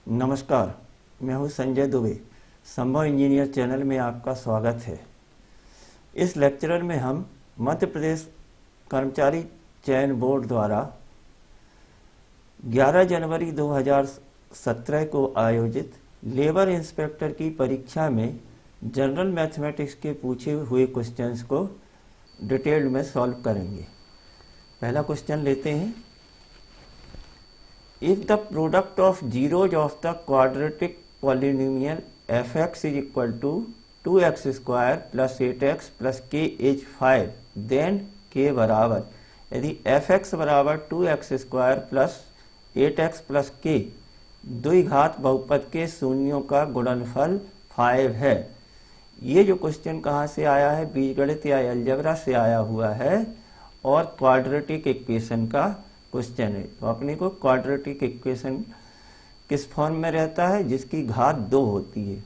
नमस्कार, मैं हूं संजय दुबे। संभव इंजीनियर चैनल में आपका स्वागत है। इस लेक्चर में हम मध्य प्रदेश कर्मचारी चयन बोर्ड द्वारा 11 जनवरी 2017 को आयोजित लेबर इंस्पेक्टर की परीक्षा में जनरल मैथमेटिक्स के पूछे हुए क्वेश्चंस को डिटेल्ड में सॉल्व करेंगे। पहला क्वेश्चन लेते हैं। If the product of zeros of the quadratic polynomial fx is equal to 2x square plus 8x plus k is 5, then k बराबर, यदि fx बराबर 2x square plus 8x plus k द्विघात बहुपद के शून्यों का गुणनफल 5 है। ये जो क्वेश्चन कहाँ से आया है? बीजगणित या अलजेब्रा से आया हुआ है और क्वाड्रेटिक इक्वेशन का क्वेश्चन है। तो अपने को क्वाड्रेटिक इक्वेशन किस फॉर्म में रहता है? जिसकी घात 2 होती है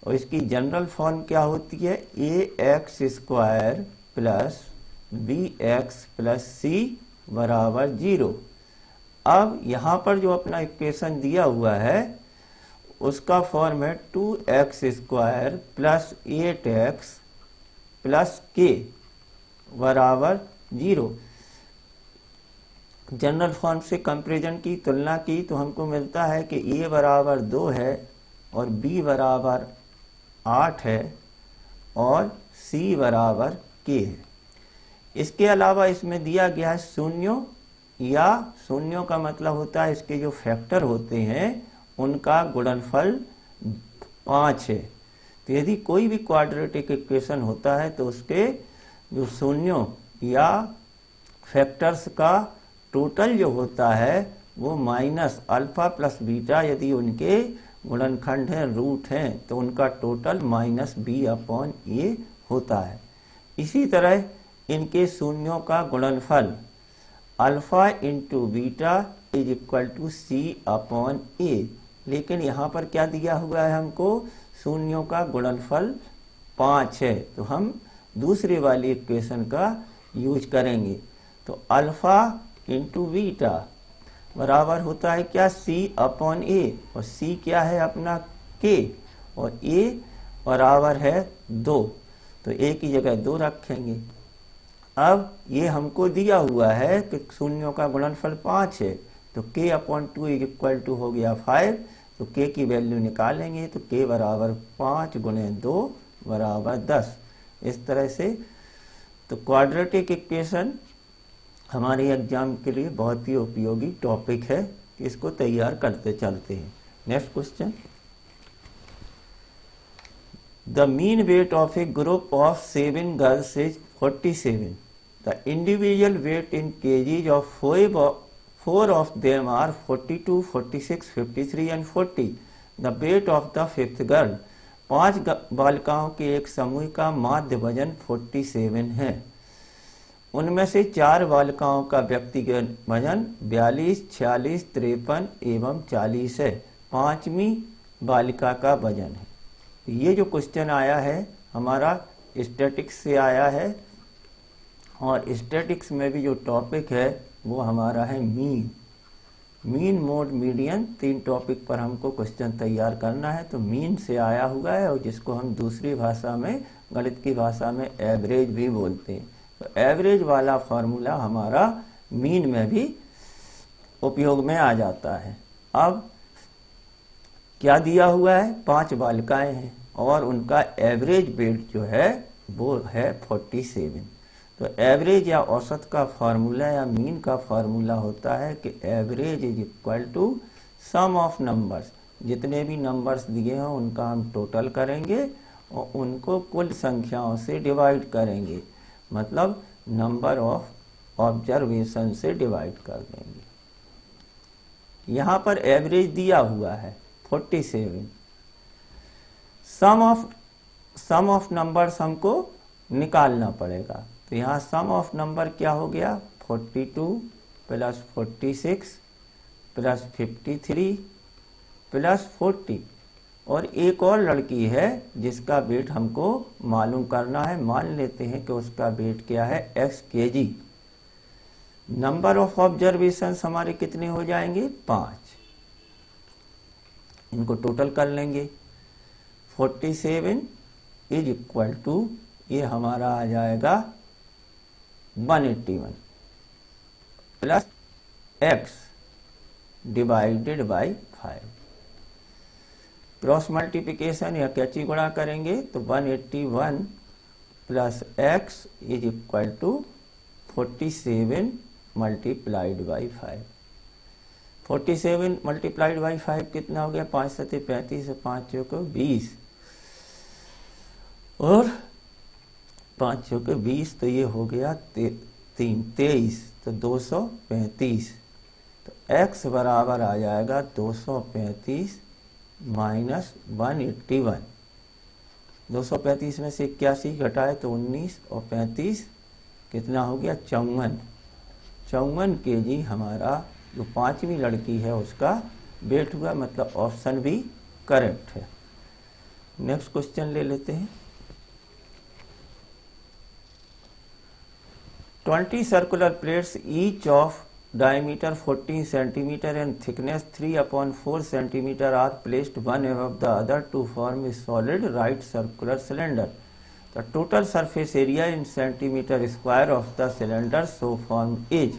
और इसकी जनरल फॉर्म क्या होती है? ax square plus bx plus c बराबर 0। अब यहाँ पर जो अपना इक्वेशन दिया हुआ है उसका फॉर्म है 2x square plus 8x plus k बराबर 0। जनरल फॉर्म से कंपैरिजन की तुलना की तो हमको मिलता है कि a बराबर 2 है और b बराबर 8 है और c बराबर k है। इसके अलावा इसमें दिया गया है शून्यों, या शून्यों का मतलब होता है इसके जो फैक्टर होते हैं उनका गुणनफल 5 है। तो यदि कोई भी क्वाड्रेटिक इक्वेशन होता है तो उसके जो शून्यों या फैक्टर्स का टोटल जो होता है वो माइनस अल्फा प्लस बीटा, यदि उनके गुणनखंड हैं, रूट हैं, तो उनका total minus B upon A होता है। इसी तरह इनके शून्यों का गुणनफल alpha into beta is equal to C upon A. लेकिन यहाँ पर क्या दिया हुआ है हमको? शून्यों का गुणनफल 5 है, तो हम दूसरी वाली इक्वेशन का यूज करेंगे। तो अल्फा इंटू बीटा बराबर होता है क्या? c अपॉन ए, और c क्या है अपना? k, और a बराबर है 2, तो a की जगह 2 रखेंगे। अब ये हमको दिया हुआ है कि शून्यों का गुणनफल 5 है, तो k upon 2 is equal to हो गया 5, तो k की वैल्यू निकालेंगे तो k बराबर 5 गुणे 2 बराबर 10। इस तरह से तो क्वाड्रेटिक इक्वेशन हमारे एग्जाम के लिए बहुत ही उपयोगी टॉपिक है, इसको तैयार करते चलते हैं। Next question. The mean weight of a group of 7 girls is 47। The individual weight in kgs of 4 of them are 42, 46, 53 and 40। The weight of the 5th girl. 5 बालिकाओं के एक समूह का माध्य वजन 47 है। उनमें से 4 बालिकाओं का व्यक्तिगत वजन 42, 46, 53 एवं 40 है। 5वीं बालिका का वजन है। ये जो क्वेश्चन आया है हमारा स्टैटिक्स से आया है, और स्टैटिक्स में भी जो टॉपिक है वो हमारा है मीन, मोड, मीडियन। 3 टॉपिक पर हमको क्वेश्चन तैयार करना है। तो मीन से आया हुआ है और जिसको हम दूसरी भाषा में, गणित की भाषा में एवरेज भी बोलते हैं। तो एवरेज वाला फॉर्मूला हमारा मीन में भी उपयोग में आ जाता है। अब क्या दिया हुआ है? 5 बालिकाएं हैं और उनका एवरेज वेट जो है वो है 47। तो एवरेज या औसत का फॉर्मूला या मीन का फॉर्मूला होता है कि average is equal to sum of numbers. जितने भी नंबर्स दिए हैं उनका हम टोटल करेंगे और उनको कुल संख्याओं से डिवाइड करेंगे, मतलब नंबर ऑफ ऑब्जर्वेशन से डिवाइड कर देंगे। यहां पर एवरेज दिया हुआ है 47। सम ऑफ नंबर्स हमको निकालना पड़ेगा। तो यहाँ सम ऑफ नंबर क्या हो गया? 42 प्लस 46 प्लस 53 प्लस 40। और एक और लड़की है जिसका वेट हमको मालूम करना है। मान लेते हैं कि उसका वेट क्या है? x kg। Number of observation हमारे कितने हो जाएंगे? 5। इनको टोटल कर लेंगे। 47 इज इक्वल टू, ये हमारा आ जाएगा 181 plus x divided by 5। Cross multiplication या कैची गुणा करेंगे तो 181 plus x is equal to 47 multiplied by 5। 47 multiplied by 5 कितना हो गया? 5 सत्ते 35 और 5 चौके 20 और 5 चौके 20, तो ये हो गया 23, तो 235। तो x बराबर आ जाएगा 235 माइनस 181। 235 में से 81 घटाए तो 19 और 35 कितना हो गया? 54। 54 kg हमारा जो 5वीं लड़की है उसका वेट हुआ, मतलब ऑप्शन भी करेक्ट है। नेक्स्ट क्वेश्चन ले लेते हैं। 20 circular plates each of diameter 14 cm and thickness 3/4 cm are placed one above the other to form a solid right circular cylinder. The total surface area in centimeter square of the cylinder so formed is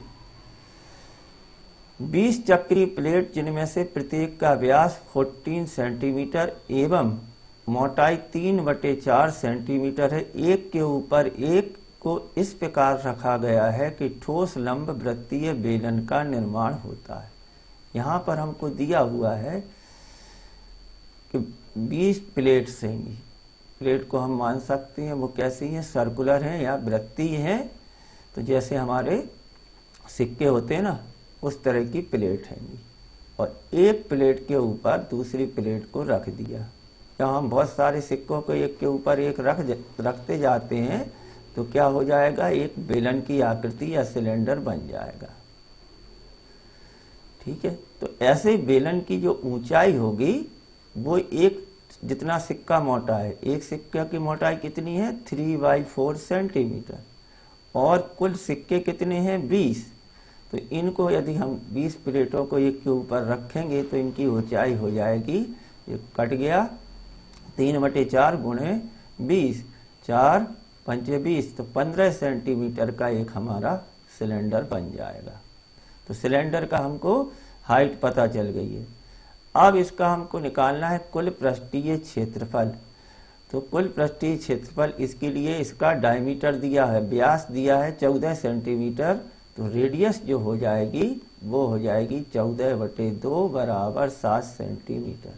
20 चक्रीय plate जिनमें से प्रत्येक का व्यास 14 centimetre एवं मोटाई 3/4 centimetre है, एक के ऊपर एक को इस प्रकार रखा गया है कि ठोस लंब वृत्तीय बेलन का निर्माण होता है। यहाँ पर हमको दिया हुआ है कि 20 प्लेट्स हैं। प्लेट को हम मान सकते हैं वो कैसी हैं? सर्कुलर हैं या वृत्तीय हैं। तो जैसे हमारे सिक्के होते हैं ना, उस तरह की प्लेट है और एक प्लेट के ऊपर दूसरी प्लेट को रख दिया। जब हम बहुत सारे सिक्कों को एक के ऊपर एक रखते जाते हैं तो क्या हो जाएगा? एक बेलन की आकृति या सिलेंडर बन जाएगा। ठीक है, तो ऐसे बेलन की जो ऊंचाई होगी वो एक जितना सिक्का मोटा है, एक सिक्के की मोटाई कितनी है? 3/4 सेंटीमीटर और कुल सिक्के कितने हैं? 20। तो इनको यदि हम 20 प्लेटों को एक के ऊपर रखेंगे तो इनकी ऊंचाई हो जाएगी, ये कट गया 3/4 गुणे 20, 4 पंचे 20, तो 15 सेंटीमीटर का एक हमारा सिलेंडर बन जाएगा। तो सिलेंडर का हमको हाइट पता चल गई है। अब इसका हमको निकालना है कुल पृष्ठीय क्षेत्रफल। तो कुल पृष्ठीय क्षेत्रफल, इसके लिए इसका डायमीटर दिया है, व्यास दिया है 14 सेंटीमीटर, तो रेडियस जो हो जाएगी वो हो जाएगी 14/2 बराबर 7 सेंटीमीटर।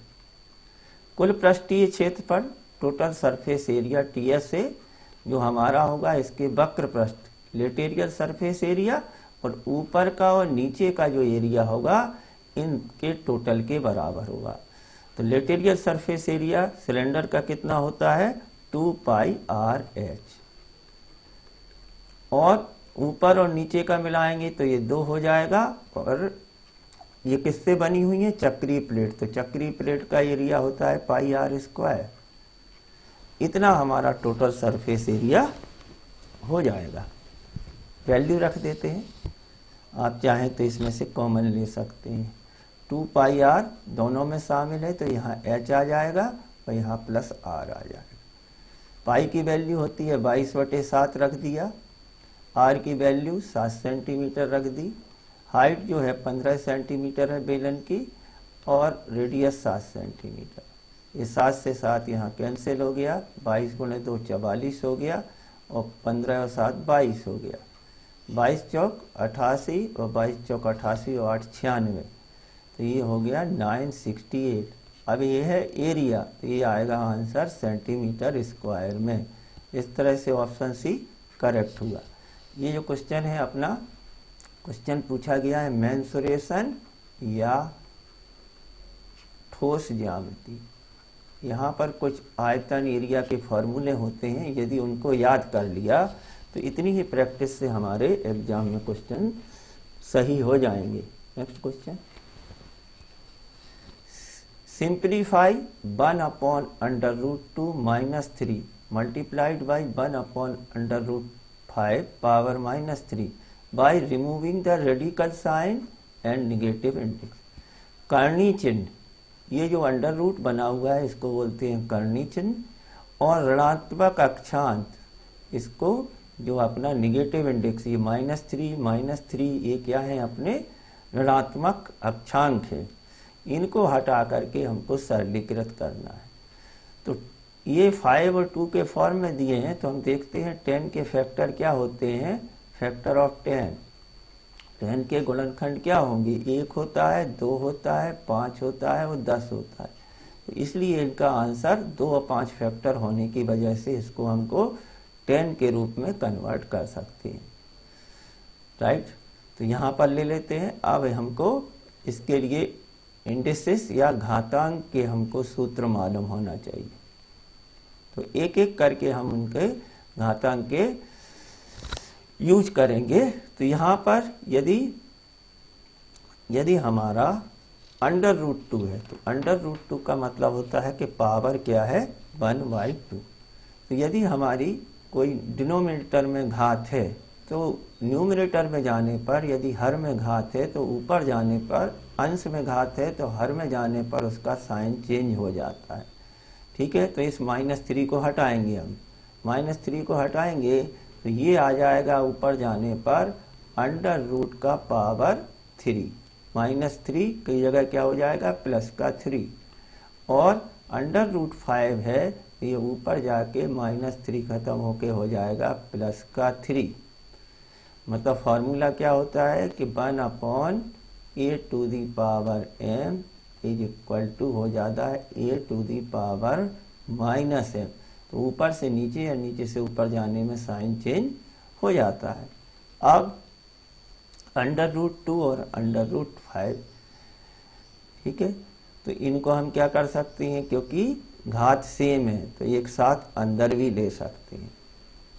कुल पृष्ठीय क्षेत्रफल टोटल सरफेस एरिया TS से जो हमारा होगा इसके वक्र पृष्ठ लेटेरियल सरफेस एरिया और ऊपर का और नीचे का जो एरिया होगा इनके टोटल के बराबर होगा। तो लेटेरियल सरफेस एरिया सिलेंडर का कितना होता है? 2πRH और ऊपर और नीचे का मिलाएंगे तो ये 2 हो जाएगा। और ये किससे बनी हुई है? चक्रीय प्लेट। तो चक्रीय प्लेट का एरिया होता है πr²। इतना हमारा टोटल सरफेस एरिया हो जाएगा। वैल्यू रख देते हैं, आप चाहें तो इसमें से कॉमन ले सकते हैं। 2πr दोनों में शामिल है तो यहाँ h आ जाएगा और यहाँ प्लस r आ जाएगा। पाई की वैल्यू होती है 22/7 रख दिया, r की वैल्यू 7 सेंटीमीटर रख दी, हाइट जो है 15 सेंटीमीटर है बेलन की और रेडियस 7 सेंटीमीटर। ये 7 से 7 यहाँ कैंसिल हो गया, 22 गुणे 2 44 हो गया और 15 और 7 22 हो गया। 22 चौक 88 और 22 चौक 88 और 8 96, तो ये हो गया 968। अब ये है एरिया, तो ये आएगा आंसर सेंटीमीटर स्क्वायर में। इस तरह से ऑप्शन सी करेक्ट हुआ। ये जो क्वेश्चन है अपना क्वेश्चन पूछा गया है मेंसुरेशन या ठोस ज्यामिति। यहाँ पर कुछ आयतन एरिया के फॉर्मूले होते हैं, यदि उनको याद कर लिया तो इतनी ही प्रैक्टिस से हमारे एग्जाम में क्वेश्चन सही हो जाएंगे। Next question, simplify 1/√2 - 3 multiplied by 1/√5 power -3 by removing the radical sign and negative index. कर्णी चिन्ह ये जो अंडर रूट बना हुआ है इसको बोलते हैं कर्णी चिन्ह, और ऋणात्मक अक्षांत इसको जो अपना निगेटिव इंडेक्स, ये -3 ये क्या है, अपने ऋणात्मक अक्षांक है, इनको हटा करके हमको सरलीकृत करना है। तो ये 5 और 2 के फॉर्म में दिए हैं, तो हम देखते हैं 10 के फैक्टर क्या होते हैं, फैक्टर ऑफ 10 के गुणनखंड क्या होंगे, 1 होता है, 2 होता है, 5 होता है और 10 होता है। तो इसलिए इनका आंसर 2 और 5 फैक्टर होने की वजह से इसको हमको 10 के रूप में कन्वर्ट कर सकते हैं, राइट। तो यहाँ पर ले लेते हैं। अब हमको इसके लिए इंडिसेस या घातांक के हमको सूत्र मालूम होना चाहिए। तो एक एक करके हम उनके घातांक के यूज करेंगे। तो यहाँ पर यदि हमारा अंडर रूट 2 है, तो अंडर रूट 2 का मतलब होता है कि पावर क्या है, 1/2। तो यदि हमारी कोई डिनोमिनेटर में घात है, तो न्यूमरेटर में जाने पर यदि हर में घात है तो ऊपर जाने पर, अंश में घात है तो हर में जाने पर उसका साइन चेंज हो जाता है, ठीक है। तो इस -3 को हटाएंगे हम, -3 को हटाएंगे तो ये आ जाएगा ऊपर जाने पर अंडर रूट का पावर 3, -3 की जगह क्या हो जाएगा, प्लस का 3, और अंडर रूट 5 है, ये ऊपर जाके -3 खत्म होके हो जाएगा प्लस का 3। मतलब फॉर्मूला क्या होता है कि 1/a⁻m इज इक्वल टू हो जाता है a⁻−m। तो ऊपर से नीचे या नीचे से ऊपर जाने में साइन चेंज हो जाता है। अब अंडर रूट 2 और अंडर रूट 5, ठीक है, तो इनको हम क्या कर सकते हैं, क्योंकि घात सेम है तो एक साथ अंदर भी ले सकते हैं,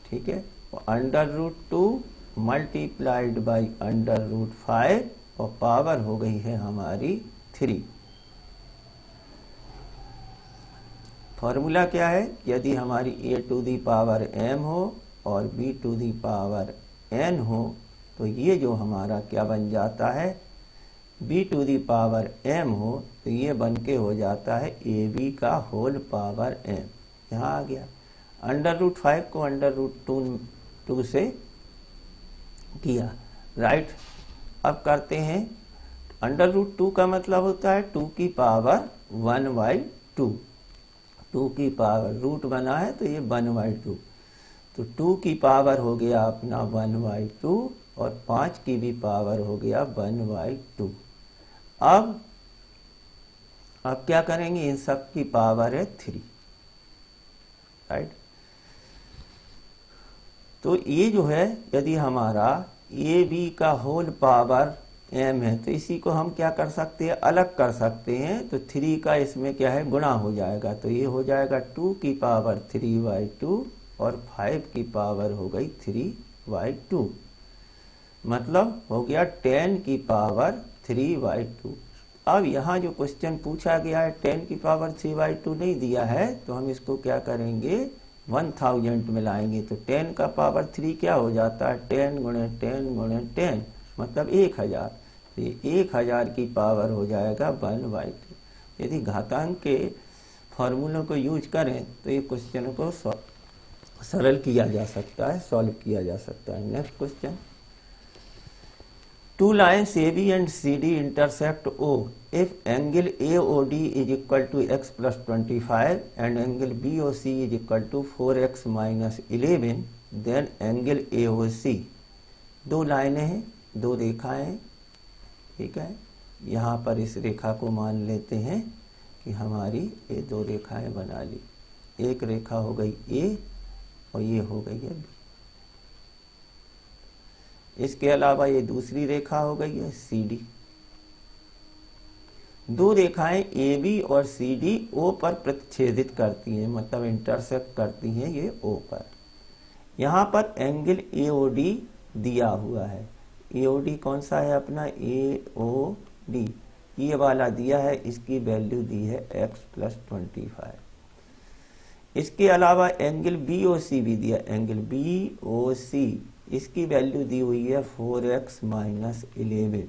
ठीक है। Under root 2 multiplied by under root 5 और पावर हो गई है हमारी 3। फॉर्मूला क्या है, यदि हमारी a⁻m हो और b⁻n हो, तो ये जो हमारा क्या बन जाता है, b⁻m हो तो ये बन के हो जाता है ab का होल पावर m। यहाँ आ गया। अंडर रूट 5 को अंडर रूट 2 से किया, राइट। अब करते हैं अंडर रूट 2 का मतलब होता है 2 की पावर 1/2, 2 की पावर रूट बना है तो ये 1/2, तो 2 की पावर हो गया अपना 1/2 और 5 की भी पावर हो गया 1/2। अब क्या करेंगे, इन सब की पावर है 3, राइट। तो ये जो है, यदि हमारा ab का होल पावर m है तो इसी को हम क्या कर सकते हैं, अलग कर सकते हैं। तो 3 का इसमें क्या है, गुणा हो जाएगा, तो ये हो जाएगा 2 की पावर 3/2 और 5 की पावर हो गई 3/2, मतलब हो गया 10 की पावर 3/2। अब यहाँ जो क्वेश्चन पूछा गया है 10 की पावर 3/2 नहीं दिया है, तो हम इसको क्या करेंगे, 1000 में लाएंगे। तो 10 का पावर 3 क्या हो जाता है, 10 × 10 × 10 मतलब 1000। तो ये 1000 की पावर हो जाएगा 1/2। यदि घातांक के फॉर्मूलों को यूज करें तो ये क्वेश्चन को सरल किया जा सकता है, सॉल्व किया जा सकता है। Next question, 2 lines AB and CD intersect O if angle AOD is equal to x plus 25 and angle BOC is equal to 4x minus 11, then angle AOC। 2 लाइनें हैं, 2 रेखाएं हैं, ठीक है। यहाँ पर इस रेखा को मान लेते हैं कि हमारी ये 2 रेखाएं बना ली। एक रेखा हो गई A और ये हो गई है B। इसके अलावा ये दूसरी रेखा हो गई है CD। 2 रेखाएं AB और CD O पर प्रतिच्छेदित करती हैं, मतलब इंटरसेक्ट करती हैं ये O पर। यहाँ पर एंगल AOD दिया हुआ है। AOD कौन सा है अपना, AOD ये वाला दिया है, इसकी वैल्यू दी है x plus 25। इसके अलावा एंगल BOC भी दिया, एंगल BOC इसकी वैल्यू दी हुई है 4x - 11।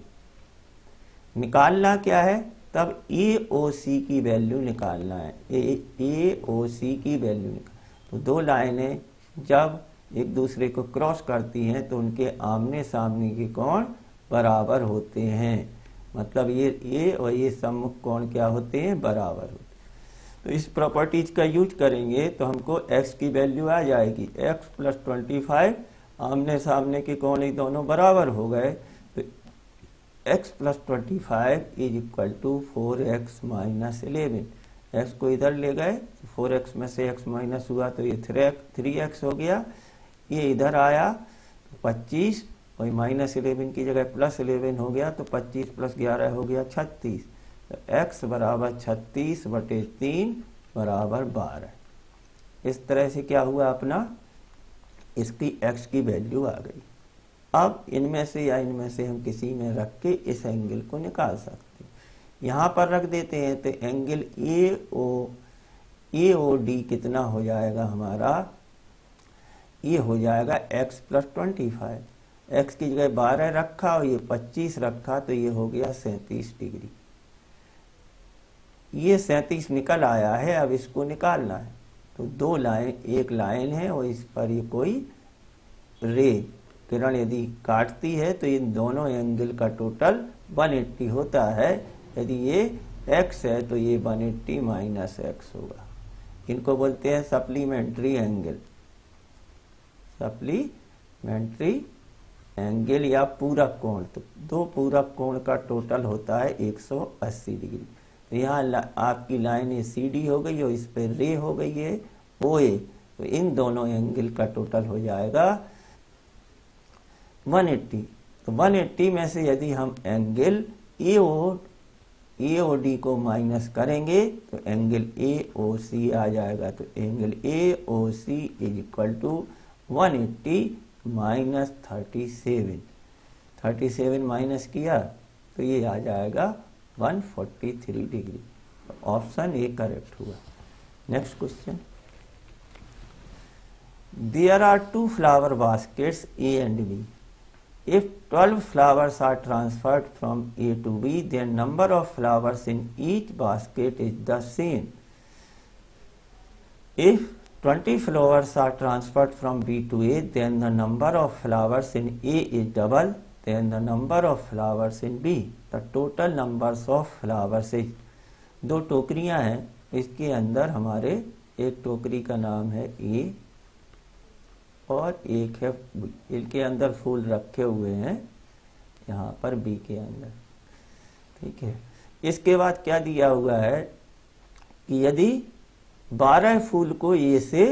निकालना क्या है, तब ए ओ सी की वैल्यू निकालना है। ए ओ सी की वैल्यू तो दो लाइनें जब एक दूसरे को क्रॉस करती हैं तो उनके आमने सामने के कोण बराबर होते हैं, मतलब ये और ये सम्मुख कोण क्या होते हैं, बराबर होते हैं। तो इस प्रॉपर्टीज का यूज करेंगे तो हमको x की वैल्यू आ जाएगी x + 25, आमने सामने के कोण ही दोनों बराबर हो गए, तो x + 25 = 4x - 11। x को इधर ले गए, 4x में से x माइनस हुआ तो ये 3x हो गया, ये इधर आया तो 25 और -11 की जगह +11 हो गया, तो 25 + 11 हो गया 36। तो x = 36/3 = 12। इस तरह से क्या हुआ अपना, इसकी x की वैल्यू आ गई। अब इनमें से या इनमें से हम किसी में रख के इस एंगल को निकाल सकते हैं। यहाँ पर रख देते हैं तो एंगल AOD कितना हो जाएगा हमारा, ये हो जाएगा x + 25। x की जगह 12 रखा और ये 25 रखा तो ये हो गया 37 डिग्री। ये 37 निकल आया है, अब इसको निकालना है। तो दो लाइन, एक लाइन है और इस पर ये कोई रे किरण यदि काटती है तो इन दोनों एंगल का टोटल 180 होता है। यदि ये x है तो ये 180 - x होगा। इनको बोलते हैं सप्लीमेंट्री एंगल, सप्लीमेंट्री एंगल या पूरक कोण। तो दो पूरक कोण का टोटल होता है 180 डिग्री। तो यहाँ आपकी लाइन ये CD हो गई और इस पे रे हो गई है OA, तो इन दोनों एंगल का टोटल हो जाएगा 180। तो 180 में से यदि हम एंगल AOD को माइनस करेंगे तो एंगल AOC आ जाएगा। तो एंगल AOC = 180 - 37। 37 माइनस किया तो ये आ जाएगा 143 डिग्री। ऑप्शन ए करेक्ट हुआ। Next question, there are 2 flower baskets A and B. If 12 flowers are transferred from A to B, then number of flowers in each basket is the same. If 20 flowers are transferred from B to A, then the number of flowers in A is double than the number of flowers in B. The total numbers of flowers is, दो टोकरियां हैं, इसके अंदर हमारे एक टोकरी का नाम है A और एक है B। इनके अंदर फूल रखे हुए हैं यहाँ पर B के अंदर, ठीक है। इसके बाद क्या दिया हुआ है कि यदि 12 फूल को A से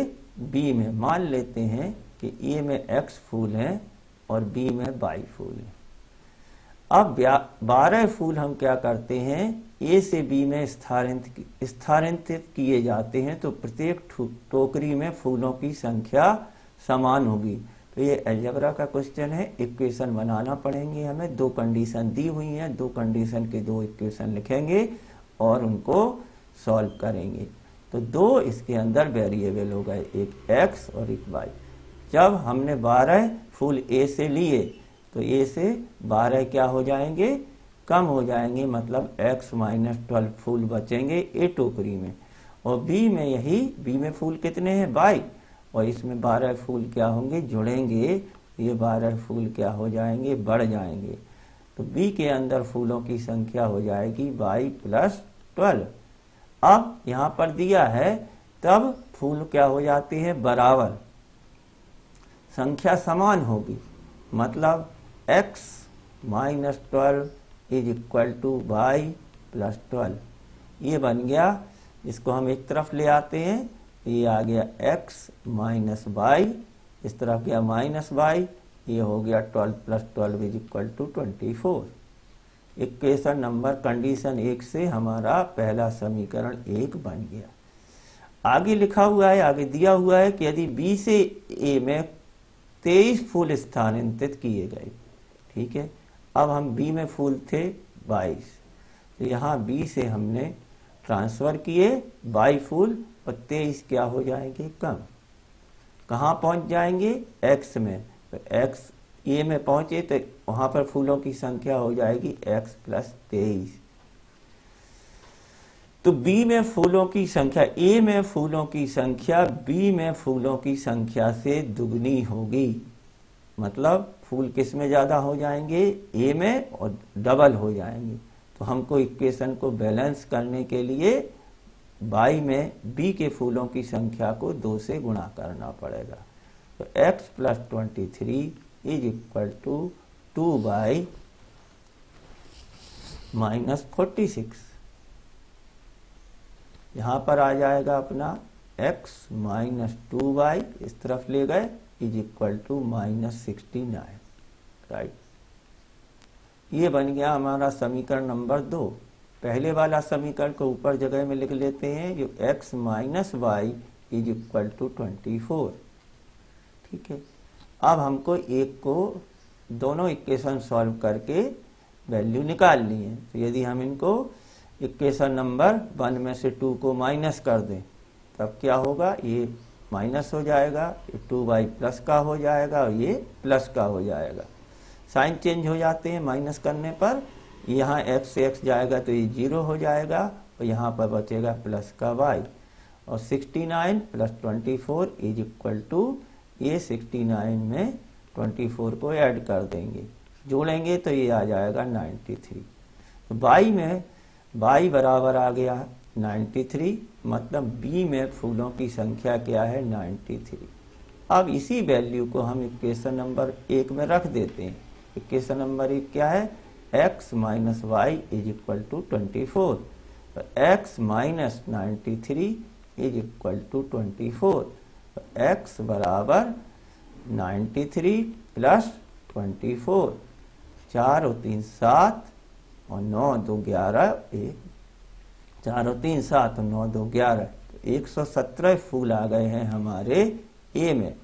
B में, मान लेते हैं कि A में X फूल हैं और B में Y फूल हैं। अब 12 फूल हम क्या करते हैं, A से B में स्थानांतरित किए जाते हैं, तो प्रत्येक टोकरी में फूलों की संख्या समान होगी। तो ये अलजेब्रा का क्वेश्चन है, इक्वेशन बनाना पड़ेंगे हमें। दो कंडीशन दी हुई हैं, दो कंडीशन के दो इक्वेशन लिखेंगे और उनको सॉल्व करेंगे। तो दो इसके अंदर वेरिएबल हो गए, एक x और एक y। जब हमने 12 फूल A से लिए तो A से 12 क्या हो जाएंगे, कम हो जाएंगे, मतलब x - 12 फूल बचेंगे A टोकरी में। और B में यही, B में फूल कितने हैं, 22, और इसमें 12 फूल क्या होंगे, जुड़ेंगे, ये 12 फूल क्या हो जाएंगे, बढ़ जाएंगे। तो B के अंदर फूलों की संख्या हो जाएगी 22 + 12। अब यहाँ पर दिया है तब फूल क्या हो जाते हैं, बराबर, संख्या समान होगी, मतलब x - 12 = y + 12। ये बन गया। इसको हम एक तरफ ले आते हैं, ये आ गया x - y, इस तरफ गया -y, ये हो गया 12 + 12 = 24। इक्वेशन नंबर कंडीशन 1 से हमारा पहला समीकरण 1 बन गया। आगे लिखा हुआ है, आगे दिया हुआ है कि यदि B से A में 23 फूल स्थानांतरित किए गए, ठीक है। अब हम B में फूल थे 22, तो यहाँ B से हमने ट्रांसफर किए 22 फूल और 23 क्या हो जाएंगे, कम। कहाँ पहुँच जाएंगे, X में। तो X A में पहुँचे तो वहाँ पर फूलों की संख्या हो जाएगी x + 23। तो बी में फूलों की संख्या, ए में फूलों की संख्या बी में फूलों की संख्या से दुगनी होगी। मतलब फूल किस में ज्यादा हो जाएंगे, ए में, और डबल हो जाएंगे। तो हमको इक्वेशन को बैलेंस करने के लिए बाई में बी के फूलों की संख्या को 2 से गुणा करना पड़ेगा। तो x plus 23 is equal to 2 by minus 46। यहां पर आ जाएगा अपना x माइनस 2 बाई, इस तरफ ले गए, is equal to minus 69, right. ये बन गया हमारा समीकरण नंबर 2। पहले वाला समीकरण को ऊपर जगह में लिख लेते हैं, जो x minus Y is equal to 24। ठीक है, अब हमको एक को दोनों इक्वेशन सॉल्व करके वैल्यू निकालनी है। तो यदि हम इनको इक्वेशन नंबर 1 में से 2 को माइनस कर दें, तब क्या होगा, ये माइनस हो जाएगा, ये 2y प्लस का हो जाएगा और ये प्लस का हो जाएगा। साइन चेंज हो जाते हैं माइनस करने पर, यहाँ x से x जाएगा तो ये 0 हो जाएगा और यहाँ पर बचेगा प्लस का y। और 69 प्लस 24 इज इक्वल टू, ये 69 में 24 को ऐड कर देंगे, जोड़ेंगे तो ये आ जाएगा 93। तो बाई में बाई बराबर आ गया 93, मतलब बी में फूलों की संख्या क्या है, 93। अब इसी वैल्यू को हम इक्वेशन नंबर 1 में रख देते हैं। इक्वेशन नंबर 1 क्या है, x minus Y is equal to 24। तो x minus 93 is equal to 24। तो x बराबर 93 प्लस 24, 4 और 3 7 और 9 2 11, 4 और 3 7 और 9 2 11। तो 117 फूल आ गए हैं हमारे ए में,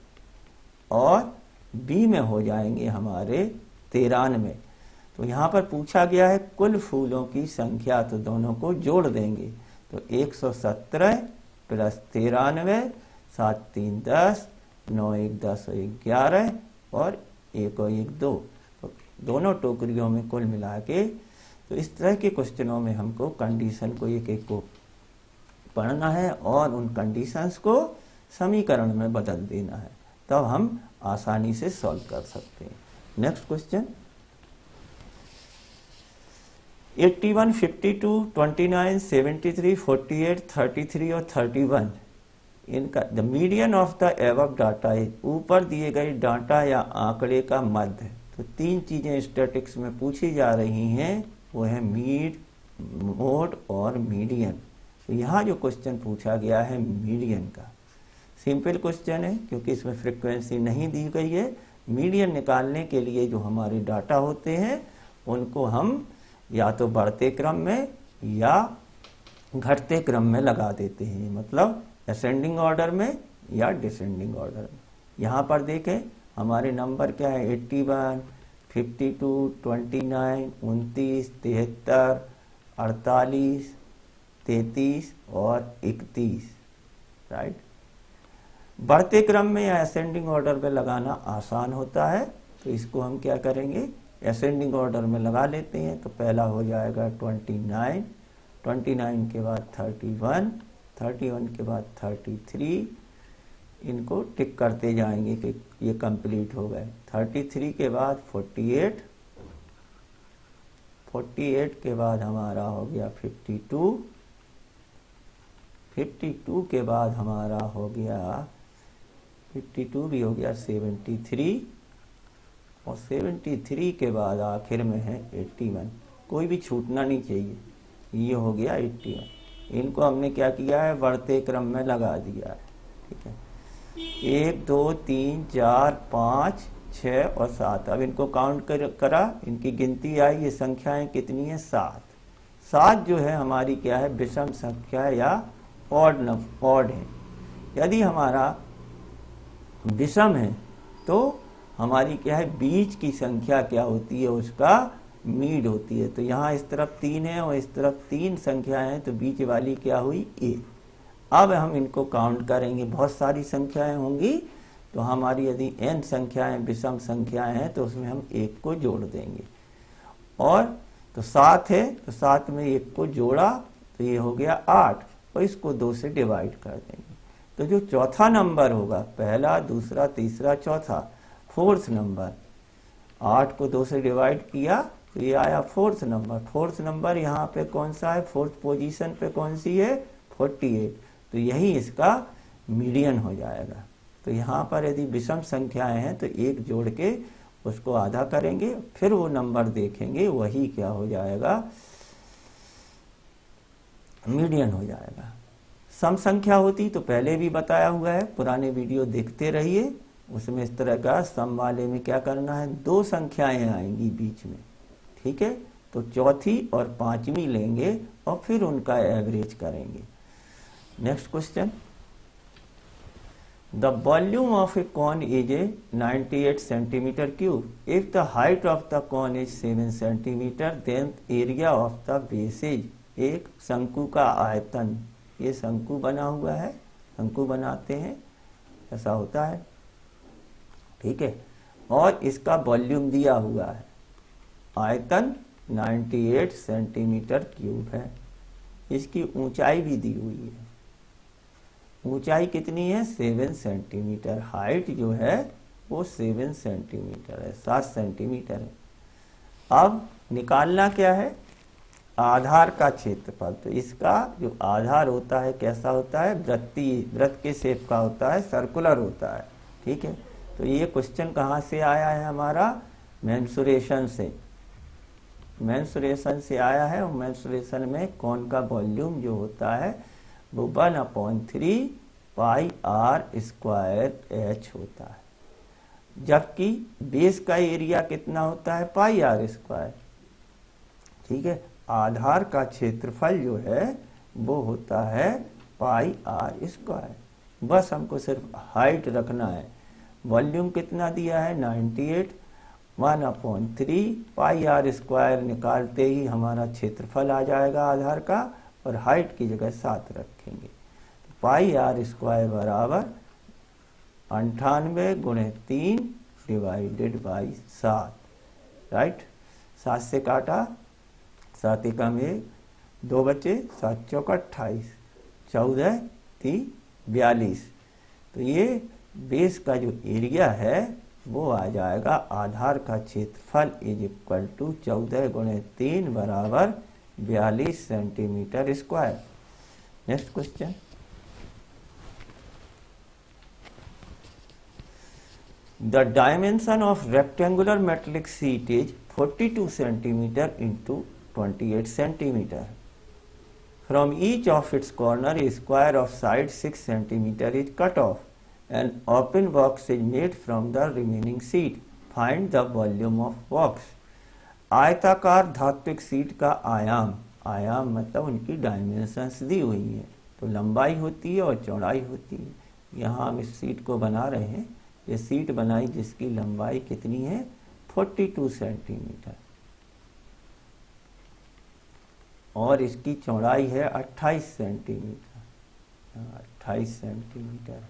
और बी में हो जाएंगे हमारे 93। तो यहाँ पर पूछा गया है कुल फूलों की संख्या, तो दोनों को जोड़ देंगे। तो 117 प्लस 93, 7 3 10, 9 1 10 और 1 11 और 1 और 1 2। तो दोनों टोकरियों में कुल मिला के, तो इस तरह के क्वेश्चनों में हमको कंडीशन को एक एक को पढ़ना है और उन कंडीशंस को समीकरण में बदल देना है, तब हम आसानी से सॉल्व कर सकते हैं। नेक्स्ट क्वेश्चन, 81, 52, 29, 73, 48, 33 और 31, इनका the median of the above data है, ऊपर दिए गए डाटा या आंकड़े का मध्य। तो 3 चीजें स्टैटिक्स में पूछी जा रही हैं, वो है मीड, मोड और मीडियन। तो यहाँ जो क्वेश्चन पूछा गया है मीडियन का, सिंपल क्वेश्चन है क्योंकि इसमें फ्रीक्वेंसी नहीं दी गई है। मीडियन निकालने के लिए जो हमारे डाटा होते हैं उनको हम या तो बढ़ते क्रम में या घटते क्रम में लगा देते हैं, मतलब असेंडिंग ऑर्डर में या डिसेंडिंग ऑर्डर में। यहाँ पर देखें हमारे नंबर क्या है, 81, 52, 29, 29, 73, 48, 33 और 31, राइट। बढ़ते क्रम में या असेंडिंग ऑर्डर में लगाना आसान होता है, तो इसको हम क्या करेंगे, असेंडिंग ऑर्डर में लगा लेते हैं। तो पहला हो जाएगा 29, 29 के बाद 31, 31 के बाद 33, इनको टिक करते जाएंगे कि ये कंप्लीट हो गए। 33 के बाद 48, 48 के बाद हमारा हो गया 52, 52 के बाद हमारा हो गया 52 भी हो गया 73, और 73 के बाद आखिर में है 81। कोई भी छूटना नहीं चाहिए, ये हो गया 81। इनको हमने क्या किया है, बढ़ते क्रम में लगा दिया है, ठीक है। 1 2 3 4 5 6 और 7। अब इनको काउंट करा, इनकी गिनती आई, ये संख्याएं कितनी है, 7। 7 जो है हमारी क्या है, विषम संख्या या ऑड है। यदि हमारा विषम है तो हमारी क्या है, बीच की संख्या क्या होती है, उसका मीड होती है। तो यहाँ इस तरफ 3 है और इस तरफ 3 संख्याएं हैं, तो बीच वाली क्या हुई, ए। अब हम इनको काउंट करेंगे, बहुत सारी संख्याएं होंगी, तो हमारी यदि n संख्याएं विषम संख्याएं हैं तो उसमें हम 1 को जोड़ देंगे। और तो 7 है, तो 7 में 1 को जोड़ा तो ये हो गया 8 और इसको 2 से डिवाइड कर देंगे। तो जो चौथा नंबर होगा, पहला, दूसरा, तीसरा, चौथा, फोर्थ नंबर, 8 को 2 से डिवाइड किया तो ये आया फोर्थ नंबर। फोर्थ नंबर यहाँ पे कौन सा है, फोर्थ पोजीशन पे कौन सी है, 48। तो यही इसका मीडियन हो जाएगा। तो यहाँ पर यदि विषम संख्याएं हैं तो एक जोड़ के उसको आधा करेंगे, फिर वो नंबर देखेंगे, वही क्या हो जाएगा, मीडियन हो जाएगा। सम संख्या होती तो पहले भी बताया हुआ है, पुराने वीडियो देखते रहिए, उसमें इस तरह का सम वाले में क्या करना है, 2 संख्याएं आएंगी बीच में, ठीक है। तो चौथी और पांचवी लेंगे और फिर उनका एवरेज करेंगे। Next question, the volume of a cone is a 98 centimeter cube. If the height of the cone is 7 centimeter then area of the base is. एक शंकु का आयतन, ये शंकु बना हुआ है, शंकु बनाते हैं ऐसा होता है, ठीक है, और इसका वॉल्यूम दिया हुआ है, आयतन 98 सेंटीमीटर क्यूब है। इसकी ऊंचाई भी दी हुई है, ऊंचाई कितनी है, 7 सेंटीमीटर, हाइट जो है वो 7 सेंटीमीटर है, 7 सेंटीमीटर है। अब निकालना क्या है, आधार का क्षेत्रफल। तो इसका जो आधार होता है कैसा होता है, वृत्त के शेप का होता है, सर्कुलर होता है, ठीक है। तो ये क्वेश्चन कहाँ से आया है हमारा, मेंसुरेशन से, मेंसुरेशन से आया है। और मेंसुरेशन में कौन का वॉल्यूम जो होता है वो 1/3 पाई आर स्क्वायर एच होता है, जबकि बेस का एरिया कितना होता है, पाई आर स्क्वायर, ठीक है। आधार का क्षेत्रफल जो है वो होता है पाई आर स्क्वायर। बस हमको सिर्फ हाइट रखना है। वॉल्यूम कितना दिया है, 98, 1/3 पाई आर स्क्वायर निकालते ही हमारा क्षेत्रफल आ जाएगा आधार का, और हाइट की जगह 7 रखेंगे। तो पाई आर स्क्वायर बराबर 98 × 3 डिवाइडेड बाई 7, राइट। 7 से काटा, 7 एकम 1, 2 बचे, 7 चौक 28, 14 3 42। तो ये बेस का जो एरिया है वो आ जाएगा, आधार का क्षेत्रफल इज इक्वल टू 14 × 3 बराबर 42 centimetre square. Next question, the dimension of rectangular metallic sheet is 42 centimetre into 28 centimeter. From each of its corner, a square of side 6 centimeter is cut off. An open box is made from the remaining sheet. Find the volume of box. आयताकार धात्विक sheet का आयाम, आयाम मतलब उनकी dimensions दी हुई है। तो लंबाई होती है और चौड़ाई होती है। यहाँ हम इस शीट को बना रहे हैं, ये शीट बनाई जिसकी लंबाई कितनी है, 42 सेंटीमीटर, और इसकी चौड़ाई है 28 सेंटीमीटर, 28 सेंटीमीटर।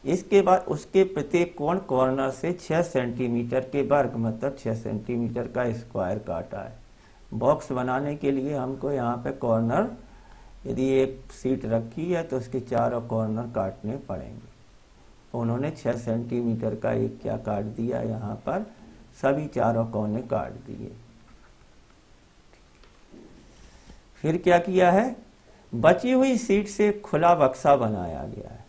इसके बाद उसके प्रत्येक कोण कॉर्नर से 6 सेंटीमीटर के वर्ग मतलब 6 सेंटीमीटर का स्क्वायर काटा है। बॉक्स बनाने के लिए हमको यहाँ पे कॉर्नर, यदि एक सीट रखी है तो उसके चारों कॉर्नर काटने पड़ेंगे। तो उन्होंने 6 सेंटीमीटर का एक क्या काट दिया, यहाँ पर सभी चारों कोने काट दिए। फिर क्या किया है, बची हुई सीट से खुला बक्सा बनाया गया है।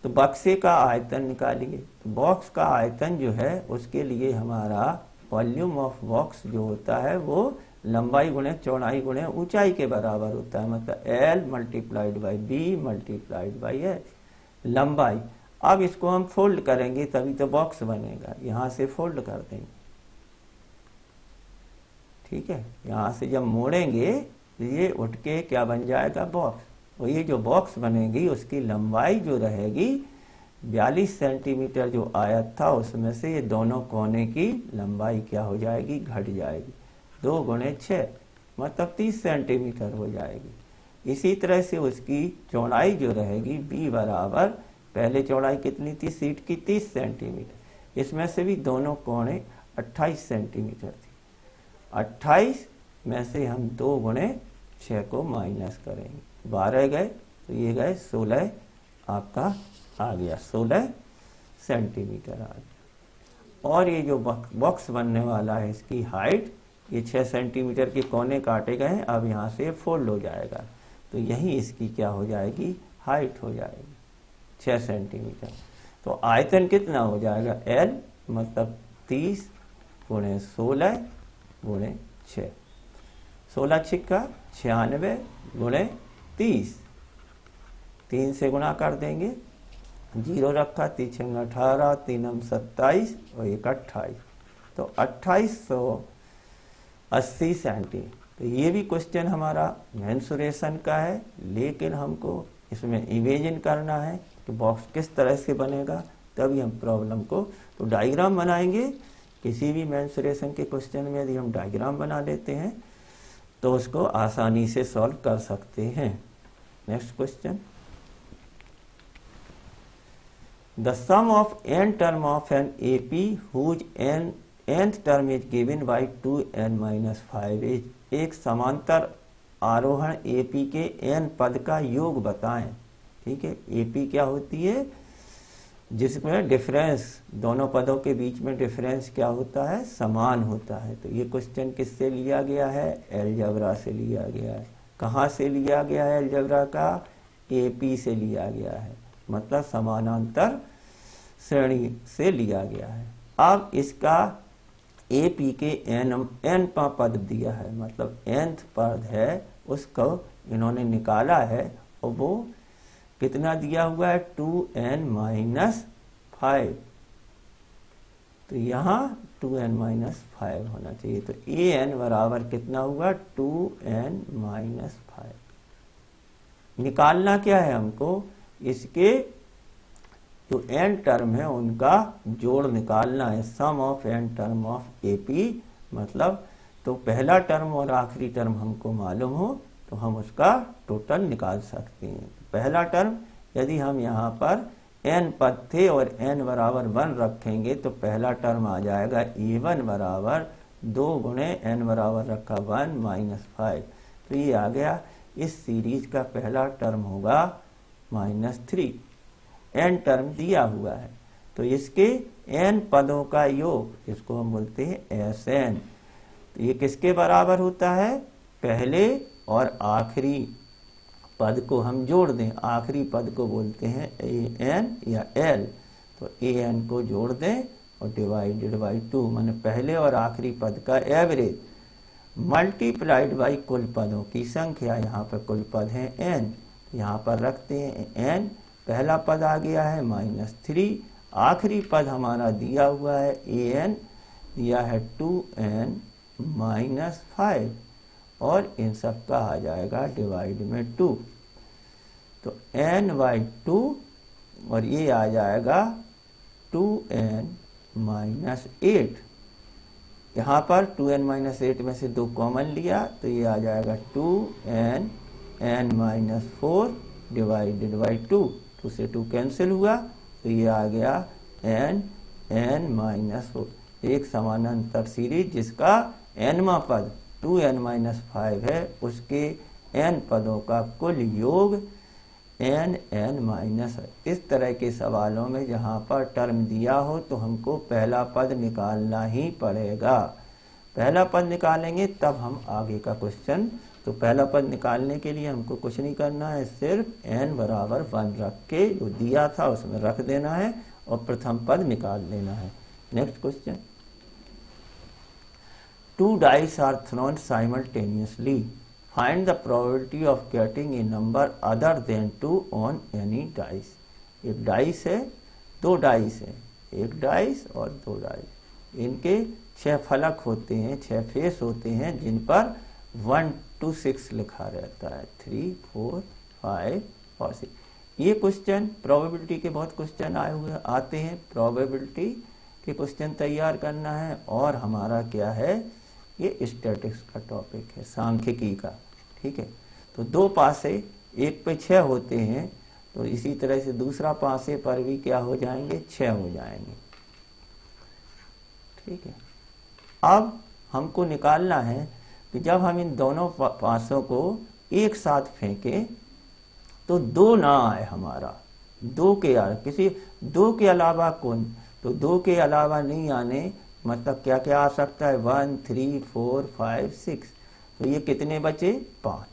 तो बक्से का आयतन निकालिए। तो बॉक्स का आयतन जो है उसके लिए हमारा वॉल्यूम ऑफ बॉक्स जो होता है वो लंबाई गुणे चौड़ाई गुणे ऊंचाई के बराबर होता है, मतलब L × B × H लंबाई। अब इसको हम फोल्ड करेंगे तभी तो बॉक्स बनेगा, यहाँ से फोल्ड कर देंगे, ठीक है। यहाँ से जब मोड़ेंगे ये उठ के क्या बन जाएगा, बॉक्स। और ये जो बॉक्स बनेगी उसकी लंबाई जो रहेगी 42 सेंटीमीटर जो आयत था उसमें से ये दोनों कोने की लंबाई क्या हो जाएगी, घट जाएगी, 2 × 6 मतलब 30 सेंटीमीटर हो जाएगी। इसी तरह से उसकी चौड़ाई जो रहेगी B बराबर, पहले चौड़ाई कितनी थी सीट की, 30 सेंटीमीटर, इसमें से भी दोनों कोने 28 सेंटीमीटर थी। 28 में से हम 2 × 6 को माइनस करेंगे, 12 गए तो ये गए 16 आपका आ गया, 16 सेंटीमीटर आ गया। और ये जो बॉक्स बनने वाला है इसकी हाइट, ये 6 सेंटीमीटर के कोने काटे गए हैं, अब यहाँ से फोल्ड हो जाएगा तो यही इसकी क्या हो जाएगी, हाइट हो जाएगी 6 सेंटीमीटर। तो आयतन कितना हो जाएगा, L मतलब 30 गुणे 16 गुणे 6, 16 छिक्का 96 गुणे 30, 3 से गुणा कर देंगे, 0 रखा, 3 छंग 18, 3 हम 27 और 1 28, तो 2880 सेंटीमीटर। तो ये भी क्वेश्चन हमारा मेंसुरेशन का है, लेकिन हमको इसमें इमेजिन करना है कि बॉक्स किस तरह से बनेगा, तभी हम प्रॉब्लम को, तो डायग्राम बनाएंगे। किसी भी मेंसुरेशन के क्वेश्चन में यदि हम डायग्राम बना लेते हैं तो उसको आसानी से सॉल्व कर सकते हैं। Next question, the sum of n term of an AP whose nth term is given by 2n-5 is, एक समांतर आरोहण AP के n पद का योग बताएं। ठीक है, AP क्या होती है, जिसमें डिफरेंस, दोनों पदों के बीच में डिफरेंस क्या होता है, समान होता है। तो ये क्वेश्चन किससे लिया गया है, अलजेब्रा से लिया गया है। कहाँ से लिया गया है अलजेब्रा का, AP से लिया गया है, मतलब समानांतर श्रेणी से लिया गया है। अब इसका AP के n पद दिया है, मतलब nth पद है, उसको इन्होंने निकाला है और वो कितना दिया हुआ है, 2n-5, तो यहाँ 2n-5 होना चाहिए। तो an बराबर कितना हुआ, 2n-5। निकालना क्या है हमको, इसके जो n टर्म है उनका जोड़ निकालना है, sum of n term of AP, मतलब तो पहला टर्म और आखिरी टर्म हमको मालूम हो तो हम उसका टोटल निकाल सकते हैं। पहला टर्म, यदि हम यहाँ पर n पद थे और n बराबर 1 रखेंगे तो पहला टर्म आ जाएगा A1 बराबर 2 गुणे n बराबर रखा 1-5, तो ये आ गया। इस सीरीज का पहला टर्म होगा -3, n टर्म दिया हुआ है तो इसके n पदों का योग, इसको हम बोलते हैं Sn। तो ये किसके बराबर होता है, पहले और आखिरी पद को हम जोड़ दें, आखिरी पद को बोलते हैं an या l, तो an को जोड़ दें और डिवाइडेड बाई 2, माने पहले और आखिरी पद का एवरेज मल्टीप्लाइड बाई कुल पदों की संख्या। यहाँ पर कुल पद हैं n, यहाँ पर रखते हैं n, पहला पद आ गया है -3, आखिरी पद हमारा दिया हुआ है an, दिया है 2n-5, और इन सब का आ जाएगा डिवाइड में 2, तो n/2, और ये आ जाएगा 2n-8। यहाँ पर 2n-8 में से 2 कॉमन लिया तो ये आ जाएगा 2n-4 डिवाइडेड बाई 2, 2 से 2 कैंसिल हुआ तो ये आ गया n-4। एक समानांतर सीरीज जिसका nवां पद 2n-5 है, उसके n पदों का कुल योग n इस तरह के सवालों में जहाँ पर टर्म दिया हो तो हमको पहला पद निकालना ही पड़ेगा। पहला पद निकालेंगे तब हम आगे का क्वेश्चन, तो पहला पद निकालने के लिए हमको कुछ नहीं करना है, सिर्फ n बराबर 1 रख के जो दिया था उसमें रख देना है और प्रथम पद निकाल लेना है। Next question, 2 dice are thrown simultaneously. Find the probability of getting a number other than 2 on any dice. एक डाइस है, 2 डाइस है, एक डाइस और 2 डाइस, इनके 6 फलक होते हैं, 6 फेस होते हैं जिन पर 1 to 6 लिखा रहता है, 3, 4, 5 और 6। ये क्वेश्चन प्रोबेबिलिटी के बहुत क्वेश्चन आए हुए आते हैं, प्रोबेबिलिटी के क्वेश्चन तैयार करना है, और हमारा क्या है, ये स्टैटिक्स का टॉपिक है, सांख्यिकी का। ठीक है, तो 2 पासे, एक पे 6 होते हैं, तो इसी तरह से दूसरा पासे पर भी क्या हो जाएंगे, 6 हो जाएंगे। ठीक है, अब हमको निकालना है कि जब हम इन दोनों पासों को एक साथ फेंके तो 2 ना आए हमारा, 2 के किसी 2 के अलावा कौन, तो 2 के अलावा नहीं आने मतलब क्या क्या आ सकता है, 1 3 4 5 6, तो ये कितने बचे, 5।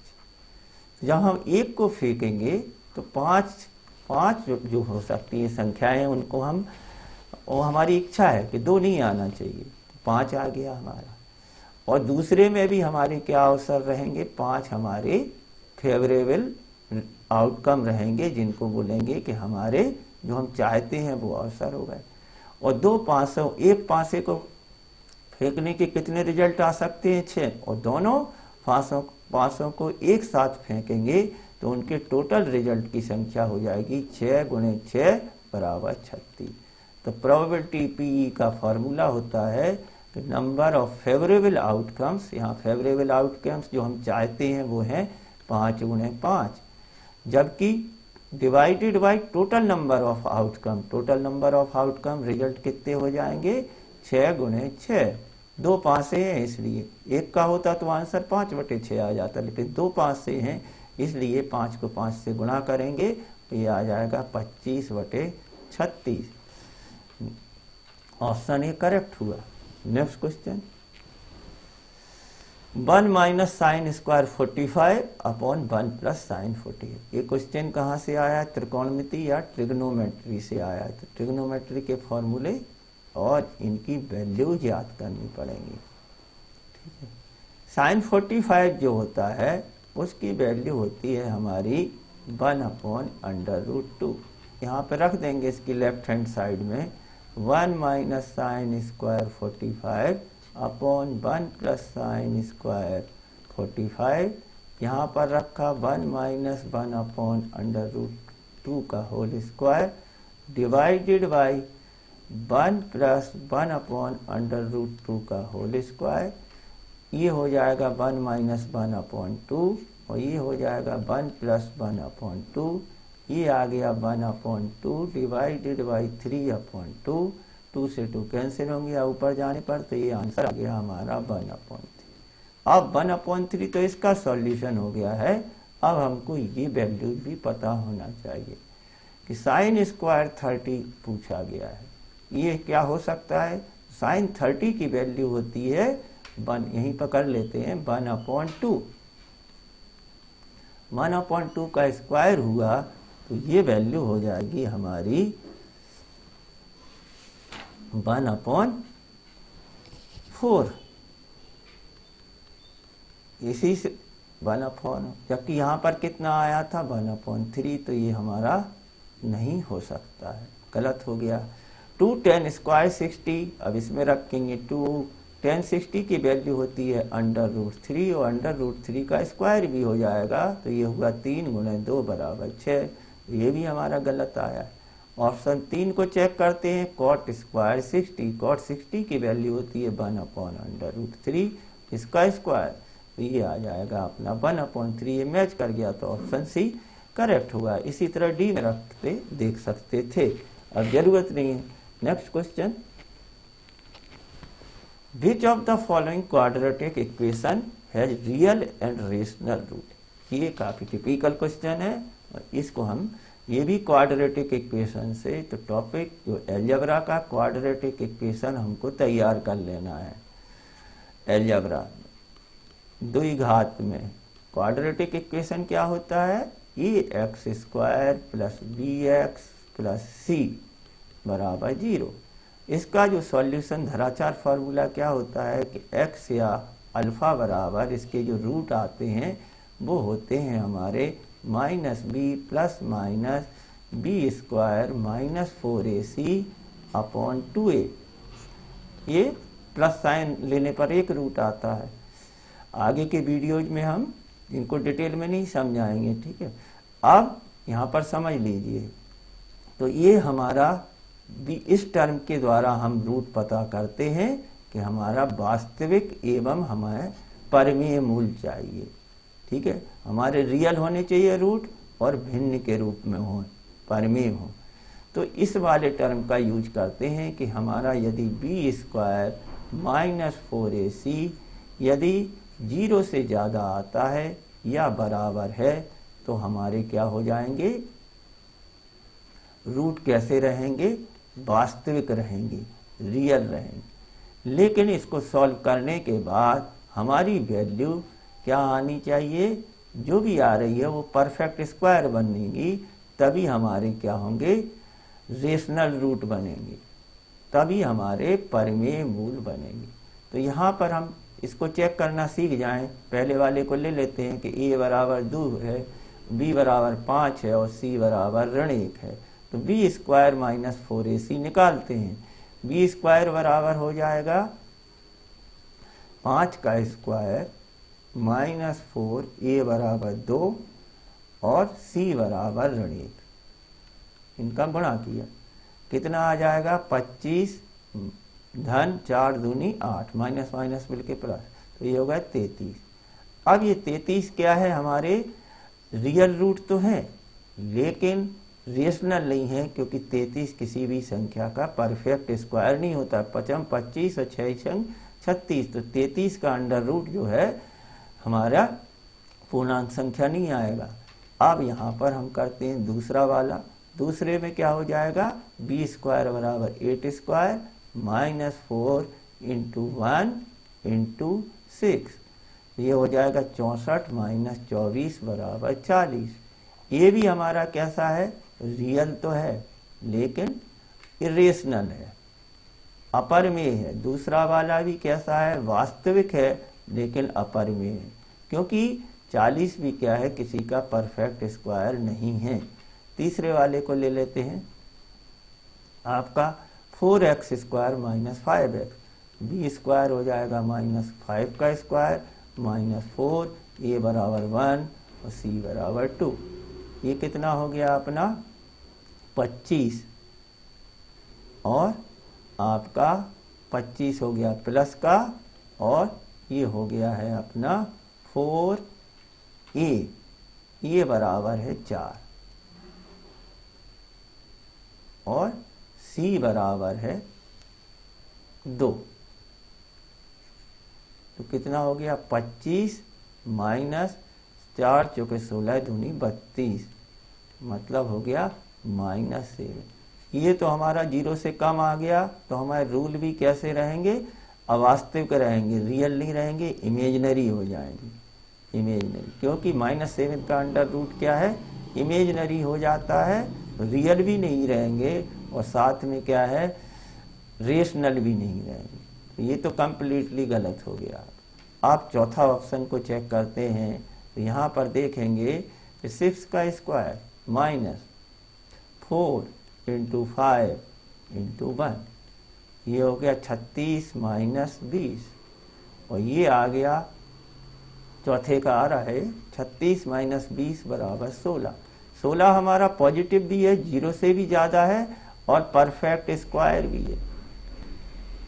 जब हम एक को फेंकेंगे तो 5 जो हो सकती है संख्याएं उनको हम, और हमारी इच्छा है कि 2 नहीं आना चाहिए, तो 5 आ गया हमारा। और दूसरे में भी हमारे क्या अवसर रहेंगे, 5 हमारे फेवरेबल आउटकम रहेंगे, जिनको बोलेंगे कि हमारे जो हम चाहते हैं वो अवसर हो गए। और 2 पासों, एक पासे को फेंकने के कितने रिजल्ट आ सकते हैं, 6, और दोनों पासों को एक साथ फेंकेंगे तो उनके टोटल रिजल्ट की संख्या हो जाएगी 6 × 6 = 36। तो प्रोबेबिलिटी पीई का फॉर्मूला होता है कि नंबर ऑफ फेवरेबल आउटकम्स, यहाँ फेवरेबल आउटकम्स जो हम चाहते हैं वो हैं 5 × 5, जबकि divided by total number of outcome, total number of outcome result कितने हो जाएंगे, 6 × 6। 2 पासे हैं इसलिए, एक का होता तो आंसर 5/6 आ जाता, लेकिन 2 पासे हैं इसलिए 5 को 5 से गुणा करेंगे तो ये आ जाएगा 25/36। ऑप्शन ए करेक्ट हुआ। Next question, 1 - sin² 45 / 1 + sin 48। ये क्वेश्चन कहाँ से आया, त्रिकोणमिति या ट्रिग्नोमेट्री से आया। तो ट्रिग्नोमेट्री के फॉर्मूले और इनकी वैल्यूज याद करनी पड़ेंगी, ठीक है। sin 45 जो होता है उसकी वैल्यू होती है हमारी 1/√2। यहाँ पे रख देंगे इसकी लेफ्ट हैंड साइड में 1 - sin² 45 / 1 + sin² 45। यहाँ पर रखा 1 - 1/√2 का होल स्क्वायर डिवाइडेड बाई 1 + 1/√2 का होल स्क्वायर। ये हो जाएगा 1 - 1/2 और ये हो जाएगा 1 + 1/2। ये आ गया 1/2 डिवाइडेड बाई 3/2। 2 से 2 कैंसिल होंगे ऊपर जाने पर, तो ये आंसर आ गया हमारा 1/3। अब 1/3 तो इसका सॉल्यूशन हो गया है। अब हमको ये वैल्यू भी पता होना चाहिए कि sin² 30 पूछा गया है, ये क्या हो सकता है। sin 30 की वैल्यू होती है 1, यहीं पर कर लेते हैं 1/2। 1/2 का स्क्वायर हुआ तो ये वैल्यू हो जाएगी हमारी 1/4। इसी से 1/4, जबकि यहाँ पर कितना आया था 1/3, तो ये हमारा नहीं हो सकता है, गलत हो गया। 2 tan² 60, अब इसमें रखेंगे 2 tan 60 की वैल्यू होती है √3 और √3 का स्क्वायर भी हो जाएगा, तो ये होगा 3 × 2 = 6। ये भी हमारा गलत आया है। ऑप्शन 3 को चेक करते हैं, cot² 60, cot 60 की वैल्यू होती है 1/√3 इसका स्क्वायर, तो ये आ जाएगा अपना 1/3। ये मैच कर गया तो ऑप्शन सी करेक्ट हुआ। इसी तरह डी में रखते देख सकते थे, अब जरूरत नहीं है। Next question, which of the following quadratic equation has real and rational root. ये काफी टिपिकल क्वेश्चन है और इसको हम, ये भी क्वाड्रेटिक इक्वेशन से, तो टॉपिक जो अलजेब्रा का क्वाड्रेटिक इक्वेशन हमको तैयार कर लेना है। अलजेब्रा 2 घात में क्वाड्रेटिक इक्वेशन क्या होता है, ax² + bx + c = 0। इसका जो सॉल्यूशन धराचार फार्मूला क्या होता है कि x या अल्फा बराबर इसके जो रूट आते हैं वो होते हैं हमारे -b + -b² - 4ac/2a। ये प्लस साइन लेने पर एक रूट आता है। आगे के वीडियोज में हम इनको डिटेल में नहीं समझाएंगे, ठीक है। अब यहाँ पर समझ लीजिए, तो ये हमारा भी इस टर्म के द्वारा हम रूट पता करते हैं कि हमारा वास्तविक एवं हमें परिमेय मूल चाहिए, ठीक है। हमारे रियल होने चाहिए रूट और भिन्न के रूप में हो, परिमेय हो। तो इस वाले टर्म का यूज करते हैं कि हमारा यदि b² - 4ac यदि 0 से ज़्यादा आता है या बराबर है तो हमारे क्या हो जाएंगे, रूट कैसे रहेंगे, वास्तविक रहेंगे, रियल रहेंगे। लेकिन इसको सॉल्व करने के बाद हमारी वैल्यू क्या आनी चाहिए, जो भी आ रही है वो परफेक्ट स्क्वायर बनेगी, तभी हमारे क्या होंगे, रेशनल रूट बनेंगे, तभी हमारे परिमेय मूल बनेंगे। तो यहाँ पर हम इसको चेक करना सीख जाएं। पहले वाले को ले लेते हैं कि a बराबर 2 है, b बराबर 5 है और c बराबर ऋण 1 है। तो b स्क्वायर माइनस 4ac निकालते हैं। b स्क्वायर बराबर हो जाएगा 5 का स्क्वायर माइनस 4, a बराबर 2 और c बराबर ऋण 1। इनका गुणा किया, कितना आ जाएगा, 25 धन 4 दूनी 8, माइनस माइनस मिलके प्लस, तो ये होगा 33। अब ये 33 क्या है, हमारे रियल रूट तो है लेकिन रेशनल नहीं है, क्योंकि 33 किसी भी संख्या का परफेक्ट स्क्वायर नहीं होता। 5 25 और 6 36, तो 33 का अंडर रूट जो है हमारा पूर्णांक संख्या नहीं आएगा। अब यहाँ पर हम करते हैं दूसरा वाला। दूसरे में क्या हो जाएगा, b स्क्वायर बराबर 8 स्क्वायर माइनस 4 इंटू 1 इंटू 6, ये हो जाएगा 64 माइनस 24 बराबर 40। ये भी हमारा कैसा है, रियल तो है लेकिन इरेशनल है, अपरिमेय है। दूसरा वाला भी कैसा है, वास्तविक है लेकिन अपरिमेय है, क्योंकि 40 भी क्या है, किसी का परफेक्ट स्क्वायर नहीं है। तीसरे वाले को ले लेते हैं, आपका 4x square minus 5x, b square हो जाएगा माइनस 5 का स्क्वायर माइनस 4, a बराबर 1 और c बराबर 2। ये कितना हो गया अपना 25, और आपका 25 हो गया प्लस का, और ये हो गया है अपना 4a, ये बराबर है 4 और c बराबर है 2। तो कितना हो गया, 25 माइनस 4 चौके 16 दूनी 32, मतलब हो गया -7। ये तो हमारा 0 से कम आ गया, तो हमारे रूल भी कैसे रहेंगे, अवास्तविक रहेंगे, रियल नहीं रहेंगे, इमेजिनरी हो जाएंगे। इमेजिनरी, क्योंकि -7 का अंडर रूट क्या है, इमेजिनरी हो जाता है, रियल भी नहीं रहेंगे और साथ में क्या है, रेशनल भी नहीं रहेंगे। ये तो कंप्लीटली गलत हो गया। आप चौथा ऑप्शन को चेक करते हैं तो यहाँ पर देखेंगे कि 6 का स्क्वायर माइनस 4 इंटू 5 इंटू 1, ये हो गया 36 माइनस 20, और ये आ गया चौथे का आ रहा है 36 माइनस 20 बराबर 16। 16 हमारा पॉजिटिव भी है, 0 से भी ज़्यादा है, और परफेक्ट स्क्वायर भी है।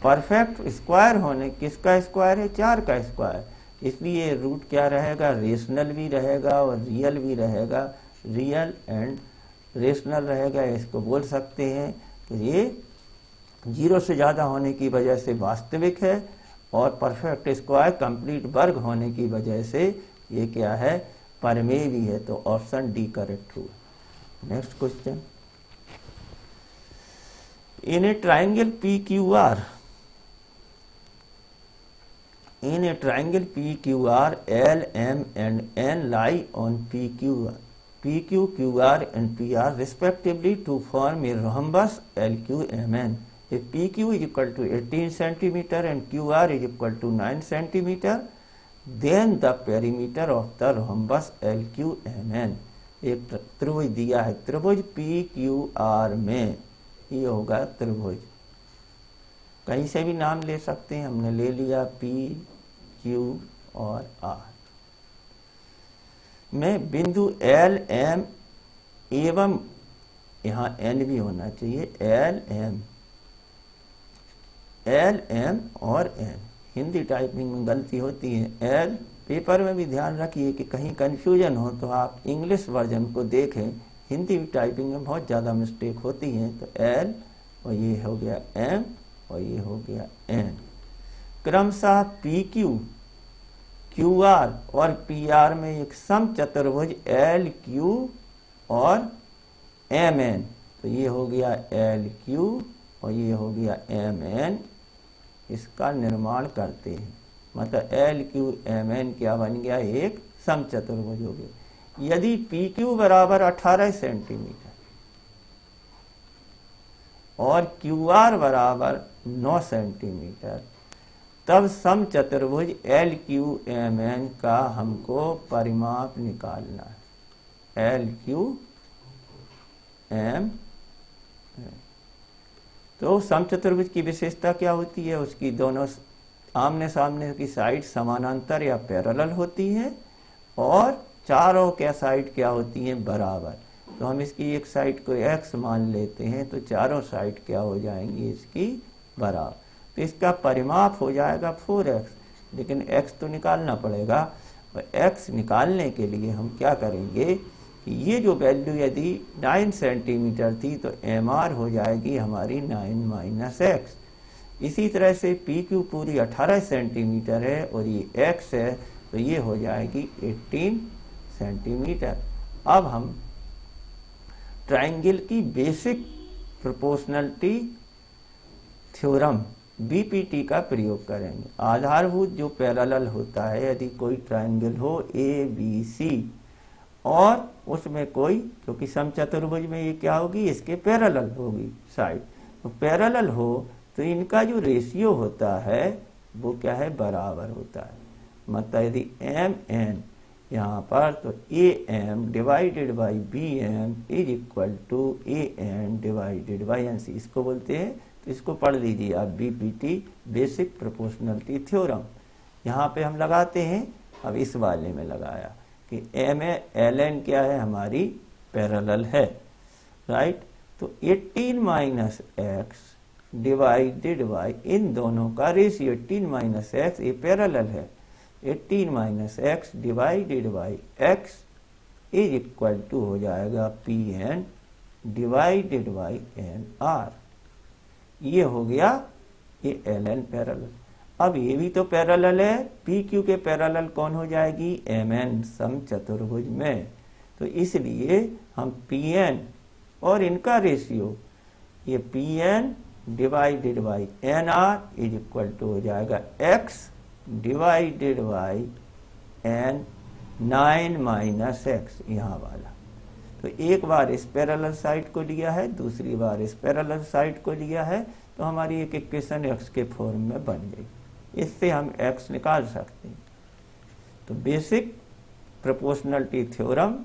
परफेक्ट स्क्वायर होने, किसका स्क्वायर है, 4 का स्क्वायर, इसलिए रूट क्या रहेगा, रेशनल भी रहेगा और रियल भी रहेगा। रियल एंड रेशनल रहेगा, इसको बोल सकते हैं कि ये 0 से ज़्यादा होने की वजह से वास्तविक है, और परफेक्ट स्क्वायर कंप्लीट वर्ग होने की वजह से ये क्या है, परिमेय भी है। तो ऑप्शन डी करेक्ट हुआ। Next question, in A triangle PQR, in a triangle PQR, L, M and N lie on PQ, QR and PR respectively to form a rhombus LQMN. If PQ is equal to 18 cm and QR is equal to 9 cm, then the perimeter of the rhombus LQMN. एक त्रिभुज दिया है, त्रिभुज PQR में, ये होगा त्रिभुज, कहीं से भी नाम ले सकते हैं, हमने ले लिया P, Q और R में बिंदु L, M एवं यहाँ N भी होना चाहिए, L, M और N। हिंदी टाइपिंग में गलती होती है, L, पेपर में भी ध्यान रखिए कि कहीं कंफ्यूजन हो तो आप इंग्लिश वर्जन को देखें, हिंदी टाइपिंग में बहुत ज़्यादा मिस्टेक होती है। तो L और ये हो गया M और ये हो गया N, क्रमशः PQ, क्यू आर और पी आर में एक सम चतुर्भुज एल क्यू और एम एन, तो ये हो गया एल क्यू और ये हो गया एम एन, इसका निर्माण करते हैं। मतलब एल क्यू एम एन क्या बन गया, एक सम चतुर्भुज हो गया। यदि पी क्यू बराबर 18 सेंटीमीटर और क्यू आर बराबर 9 सेंटीमीटर, तब सम चतुर्भुज एल क्यू एम एन का हमको परिमाप निकालना है। एल क्यू एम, तो सम चतुर्भुज की विशेषता क्या होती है, उसकी दोनों आमने सामने की साइड समानांतर या पैरेलल होती हैं और चारों क्या साइड क्या होती हैं, बराबर। तो हम इसकी एक साइड को x मान लेते हैं तो चारों साइड क्या हो जाएंगी, इसकी बराबर। तो इसका परिमाप हो जाएगा 4x, लेकिन x तो निकालना पड़ेगा। और x निकालने के लिए हम क्या करेंगे कि ये जो वैल्यू यदि 9 सेंटीमीटर थी तो mr हो जाएगी हमारी 9 माइनस x। इसी तरह से पी क्यू पूरी 18 सेंटीमीटर है और ये x है, तो ये हो जाएगी 18 सेंटीमीटर। अब हम ट्राइंगल की बेसिक प्रोपोर्शनलिटी थ्योरम बीपीटी का प्रयोग करेंगे। आधारभूत जो पैरेलल होता है, यदि कोई ट्राइंगल हो ए बी सी और उसमें कोई, क्योंकि समचतुर्भुज में ये क्या होगी, इसके पैरेलल होगी साइड, तो पैरेलल हो तो इनका जो रेशियो होता है वो क्या है, बराबर होता है। मतलब यदि एम एन यहाँ पर, तो A M divided by B M is equal to A N divided by N C, इसको बोलते हैं। तो इसको पढ़ लीजिए आप, बीपीटी बेसिक प्रोपोर्शनलिटी थ्योरम। यहाँ पे हम लगाते हैं, अब इस वाले में लगाया कि एम एल एन क्या है, हमारी पैरेलल है, राइट। तो 18 माइनस एक्स डिवाइडेड बाई, इन दोनों का रेशियो 18 माइनस एक्स, ये पैरेलल है, 18 minus X divided by X is equal to हो जाएगा P N divided by N R. ये हो गया ये एल एन पैरेलल। अब ये भी तो पैरेलल है, पी क्यू के पैरेलल कौन हो जाएगी, एम एन समचतुर्भुज में। तो इसलिए हम पी एन और इनका रेशियो, ये P N divided by N R is equal to हो जाएगा X divided by N 9 minus X, यहाँ वाला। तो एक बार इस पैरेलल साइड को लिया है, दूसरी बार इस पैरेलल साइड को लिया है, तो हमारी एक इक्वेशन एक्स के फॉर्म में बन गई। इससे हम एक्स निकाल सकते हैं। तो बेसिक प्रोपोर्शनलिटी थ्योरम,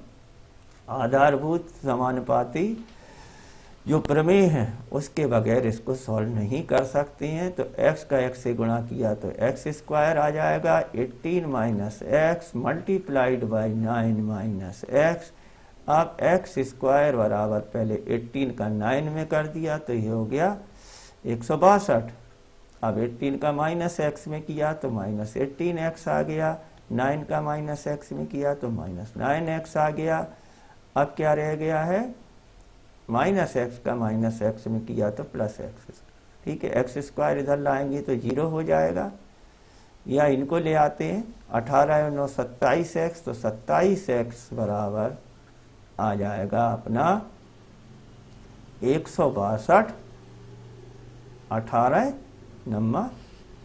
आधारभूत समानुपाती जो प्रमेय है उसके बगैर इसको सॉल्व नहीं कर सकते हैं। तो x का x से गुणा किया तो x स्क्वायर आ जाएगा, 18 minus x multiplied by 9 minus x. अब x स्क्वायर बराबर, पहले 18 का 9 में कर दिया तो ये हो गया 162। अब 18 का माइनस एक्स में किया तो माइनस 18x आ गया, 9 का माइनस एक्स में किया तो माइनस 9x आ गया। अब क्या रह गया है, माइनस एक्स का माइनस एक्स में किया तो प्लस एक्स। ठीक है, एक्स स्क्वायर इधर लाएंगे तो 0 हो जाएगा, या इनको ले आते हैं, 18 और 9 27x, तो 27x बराबर आ जाएगा अपना 162, 18 नम्मा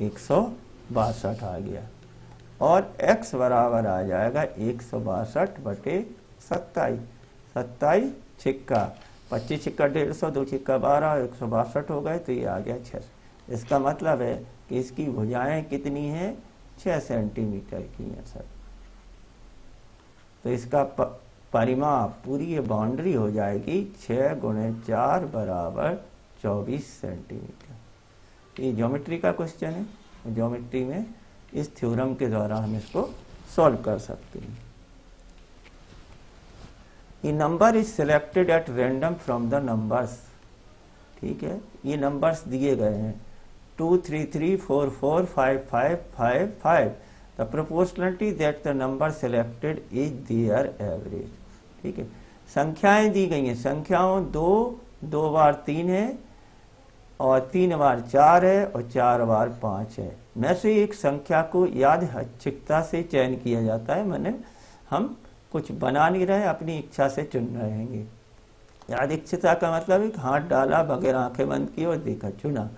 162 आ गया। और x बराबर आ जाएगा 162 बटे 27, 27 छिक्का 25 छिक्का 150, 2 छिक्का 12, 162 हो गए, तो ये आ गया 6। इसका मतलब है कि इसकी भुजाएं कितनी हैं, 6 सेंटीमीटर की हैं सर। तो इसका परिमाप, पूरी ये बाउंड्री हो जाएगी 6 गुणे 4 बराबर 24 सेंटीमीटर। ये ज्योमेट्री का क्वेश्चन है, ज्योमेट्री में इस थ्योरम के द्वारा हम इसको सॉल्व कर सकते हैं। ये number is selected at random from the numbers. ठीक है, ये नंबर्स दिए गए हैं 2 3 3 4 4 5 5 5 5। The proportionality that the number selected is there average. ठीक है, संख्याएं दी गई हैं, संख्याओं 2 2 बार 3 है, और 3 बार 4 है और 4 बार 5 है। में से एक संख्या को यादृच्छिकता से चयन किया जाता है, माने हम कुछ बना नहीं रहे, अपनी इच्छा से चुन रहेंगे। यादृच्छिकता का मतलब है हाथ डाला, बगैर आंखें बंद की और देखा, चुना।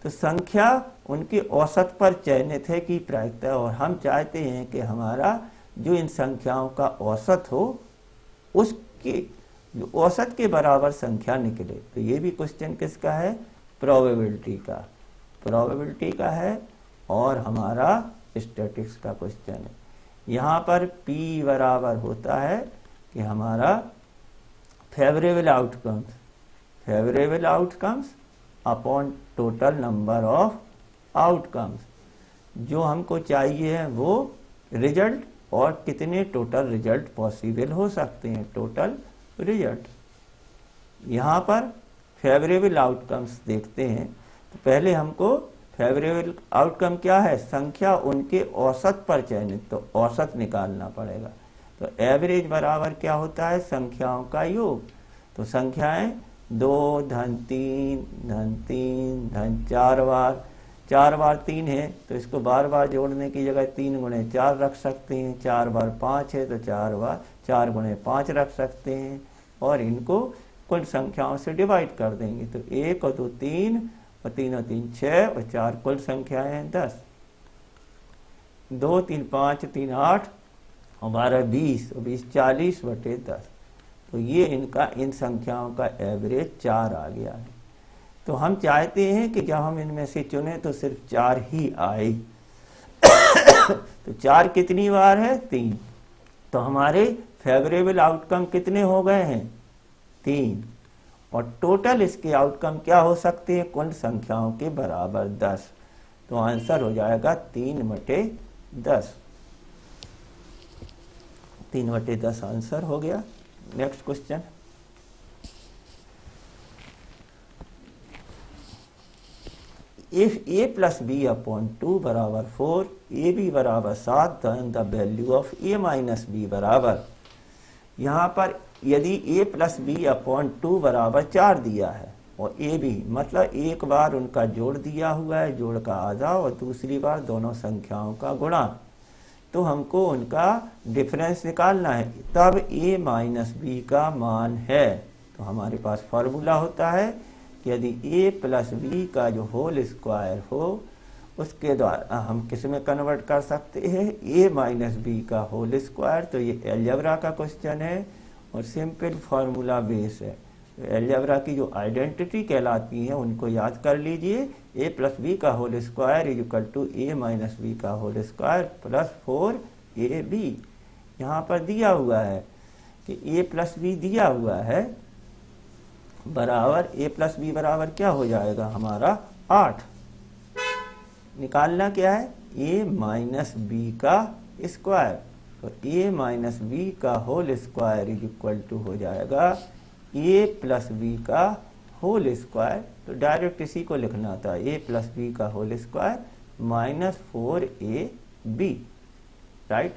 तो संख्या उनके औसत पर चयनित है कि प्रायिकता है, और हम चाहते हैं कि हमारा जो इन संख्याओं का औसत हो, उसके औसत के बराबर संख्या निकले। तो ये भी क्वेश्चन किसका है? प्रोबेबिलिटी का, प्रोबेबिलिटी का है और हमारा स्टैटिस्टिक्स का क्वेश्चन है। यहाँ पर P बराबर होता है कि हमारा favourable outcomes, favourable outcomes upon total number of outcomes. जो हमको चाहिए है वो रिजल्ट और कितने टोटल रिजल्ट पॉसिबल हो सकते हैं, टोटल रिजल्ट। यहाँ पर फेवरेबल आउटकम्स देखते हैं। तो पहले हमको फेवरेबल आउटकम क्या है? संख्या उनके औसत पर चयनित, तो औसत निकालना पड़ेगा। तो एवरेज बराबर क्या होता है? संख्याओं का योग। तो संख्याएं 2 धन 3 धन 3 धन 4 बार, 4 बार 3 है तो इसको बार बार जोड़ने की जगह 3 गुणे 4 रख सकते हैं। 4 बार 5 है तो 4 बार 4 गुणे 5 रख सकते हैं, और इनको कुल संख्याओं से डिवाइड कर देंगे। तो 1 और 2 3 और 3 और 3 6 और 4 कुल संख्याएं हैं 10। 2 3 5 3 8 और 12 20 और 20 40/10। तो ये इनका इन संख्याओं का एवरेज 4 आ गया है। तो हम चाहते हैं कि जब हम इनमें से चुने तो सिर्फ 4 ही आए। तो 4 कितनी बार है? 3। तो हमारे फेवरेबल आउटकम कितने हो गए हैं? 3। और टोटल इसके आउटकम क्या हो सकते हैं? कुल संख्याओं के बराबर 10। तो आंसर हो जाएगा 3/10। 3/10 आंसर हो गया। Next question. If a plus b upon 2 बराबर 4, ab बराबर 7, then the value of a minus b बराबर, यहाँ पर यदि a plus b upon 2 बराबर 4 दिया है और a b मतलब एक बार उनका जोड़ दिया हुआ है, जोड़ का आधा, और दूसरी बार दोनों संख्याओं का गुणा, तो हमको उनका डिफरेंस निकालना है। तब a माइनस बी का मान है। तो हमारे पास फॉर्मूला होता है कि यदि a प्लस बी का जो होल स्क्वायर हो उसके द्वारा हम किस में कन्वर्ट कर सकते हैं? a माइनस बी का होल स्क्वायर। तो ये अलजेब्रा का क्वेश्चन है और सिंपल फार्मूला बेस है। तो अलजेब्रा की जो आइडेंटिटी कहलाती है उनको याद कर लीजिए। a प्लस बी का whole square is equal to a minus B का होल स्क्वायर प्लस 4ab। यहाँ पर दिया हुआ है कि a प्लस बी दिया हुआ है बराबर, a प्लस बी बराबर क्या हो जाएगा हमारा? 8। निकालना क्या है? a माइनस बी का स्क्वायर। तो a माइनस बी का whole square is equal to हो जाएगा a प्लस बी का होल स्क्वायर। तो डायरेक्ट इसी को लिखना था, a प्लस बी का whole square minus 4ab, right.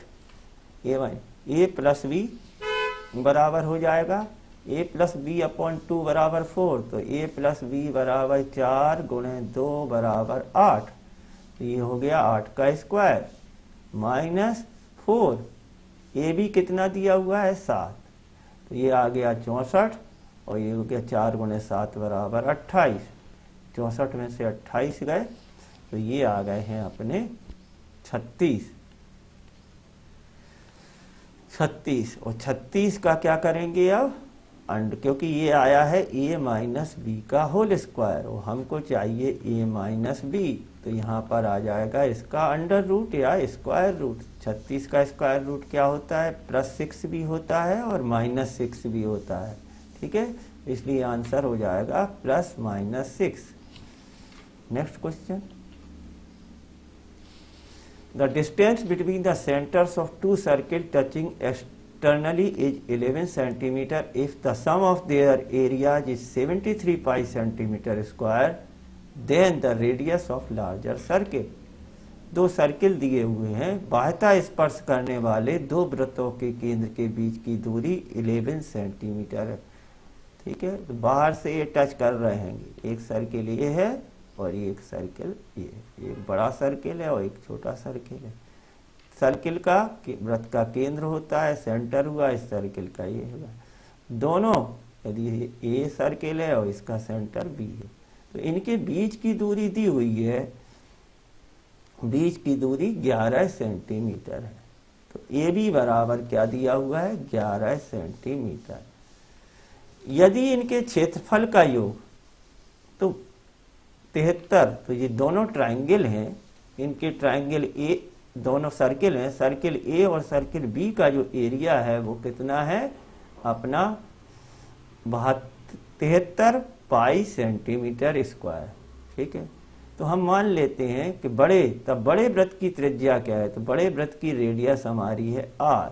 a plus B बराबर हो जाएगा a प्लस बी अपॉन 2 बराबर 4। तो a प्लस बी बराबर 4 गुणे 2 बराबर 8। तो ये हो गया 8 का स्क्वायर माइनस 4, ए बी कितना दिया हुआ है? 7। तो ये आ गया 64 और ये हो गया 4 गुणे 7 बराबर 28। 64 में से 28 गए तो ये आ गए हैं अपने 36। 36 और 36 का क्या करेंगे अब? क्योंकि ये आया है a माइनस बी का होल स्क्वायर और हमको चाहिए a माइनस बी। तो यहाँ पर आ जाएगा इसका अंडर रूट या स्क्वायर रूट। 36 का स्क्वायर रूट क्या होता है? +6 भी होता है और -6 भी होता है, ठीक है। इसलिए आंसर हो जाएगा +-6। Next question. The distance between the centres of 2 circle touching externally is 11 centimeter if the sum of their areas is 73 pi centimeter square, then the radius of larger circle। 2 circle दिए हुए हैं, बाह्यता स्पर्श करने वाले 2 वृत्तों के केंद्र के बीच की दूरी 11 सेंटीमीटर है। ठीक है, तो बाहर से ये टच कर रहे हैं, एक सर्किल ये है और एक सर्किल ये, एक बड़ा सर्किल है और एक छोटा सर्किल है। सर्किल का वृत्त का केंद्र होता है, सेंटर हुआ, इस सर्किल का ये होगा। दोनों यदि ए सर्किल है और इसका सेंटर बी है, तो इनके बीच की दूरी दी हुई है, बीच की दूरी 11 सेंटीमीटर है। तो ए बी बराबर क्या दिया हुआ है, 11 सेंटीमीटर। यदि इनके क्षेत्रफल का योग तो 73, तो ये दोनों ट्रायंगल हैं, इनके ट्रायंगल ए, दोनों सर्किल हैं, सर्किल ए और सर्किल बी का जो एरिया है वो कितना है अपना 73 पाई सेंटीमीटर स्क्वायर। ठीक है, तो हम मान लेते हैं कि बड़े वृत्त की त्रिज्या क्या है, तो बड़े वृत्त की रेडियस हमारी है r,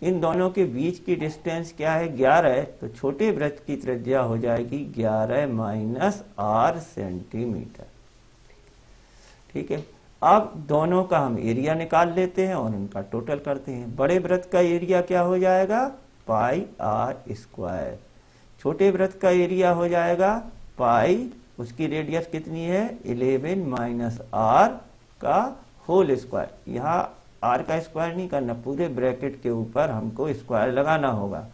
इन दोनों के बीच की डिस्टेंस क्या है 11 है, तो छोटे वृत्त की त्रिज्या हो जाएगी 11 माइनस r सेंटीमीटर। ठीक है, अब दोनों का हम एरिया निकाल लेते हैं और इनका टोटल करते हैं। बड़े वृत्त का एरिया क्या हो जाएगा पाई r स्क्वायर, छोटे वृत्त का एरिया हो जाएगा पाई, उसकी रेडियस कितनी है 11 माइनस r का होल स्क्वायर। यहाँ r का स्क्वायर नहीं करना, पूरे ब्रैकेट के ऊपर हमको स्क्वायर लगाना होगा।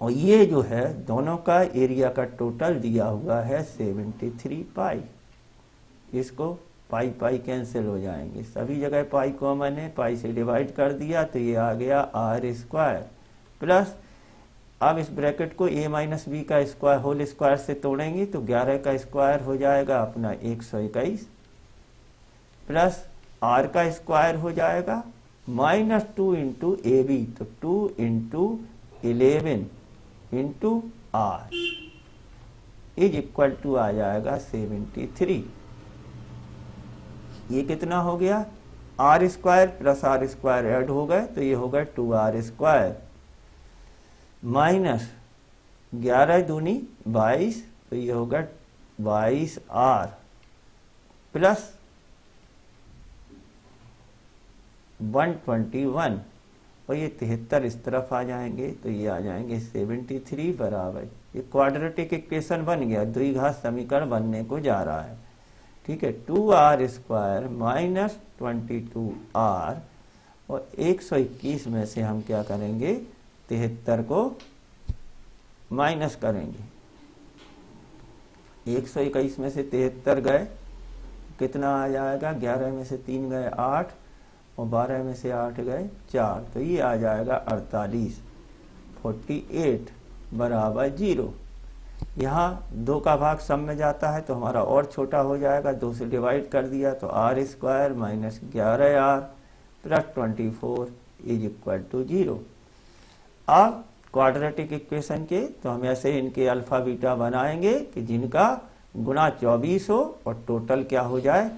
और ये जो है दोनों का एरिया का टोटल दिया हुआ है 73 पाई। इसको पाई पाई कैंसिल हो जाएंगे, सभी जगह पाई कॉमन है, पाई से डिवाइड कर दिया तो ये आ गया r स्क्वायर प्लस, अब इस ब्रैकेट को a माइनस बी का स्क्वायर होल स्क्वायर से तोड़ेंगे तो 11 का स्क्वायर हो जाएगा अपना 121 प्लस r का स्क्वायर हो जाएगा माइनस 2 इंटू ए बी, तो 2 into 11 into r is equal to आ जाएगा 73। ये कितना हो गया r square plus r square add हो गए तो ये होगा 2r स्क्वायर माइनस 11 दूनी 22, तो ये होगा 22r प्लस 121 और ये 73 इस तरफ आ जाएंगे तो ये आ जाएंगे 73 बराबर, ये क्वाड्रेटिक इक्वेशन बन गया, द्विघात समीकरण बनने को जा रहा है। ठीक है, 2r स्क्वायर माइनस 22r और 121 में से हम क्या करेंगे 73 को माइनस करेंगे, 121 में से 73 गए कितना आ जाएगा, 11 में से 3 गए 8 और 12 में से 8 गए 4, तो ये आ जाएगा 48 बराबर 0। यहाँ 2 का भाग सब में जाता है तो हमारा और छोटा हो जाएगा, 2 से डिवाइड कर दिया तो r square minus 11r plus 24 is equal to 0। अब क्वाड्रेटिक इक्वेशन के तो हम ऐसे इनके अल्फा बीटा बनाएंगे कि जिनका गुणा 24 हो और टोटल क्या हो जाए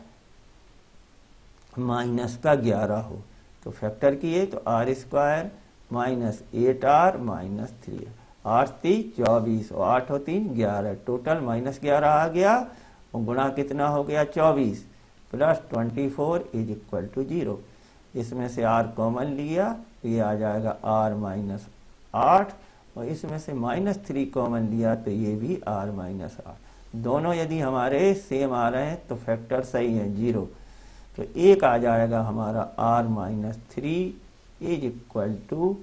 माइनस का 11 हो, तो फैक्टर किए तो r square minus 8r minus 3, 8 3 24 और 8 और 3 11, टोटल माइनस 11 आ गया और गुणा कितना हो गया 24 प्लस 24 इज इक्वल टू 0। इसमें से r कॉमन लिया तो ये आ जाएगा r माइनस 8 और इसमें से माइनस 3 कॉमन लिया तो ये भी r माइनस 8। दोनों यदि हमारे सेम आ रहे हैं तो फैक्टर सही है 0, तो एक आ जाएगा हमारा r minus 3 is equal to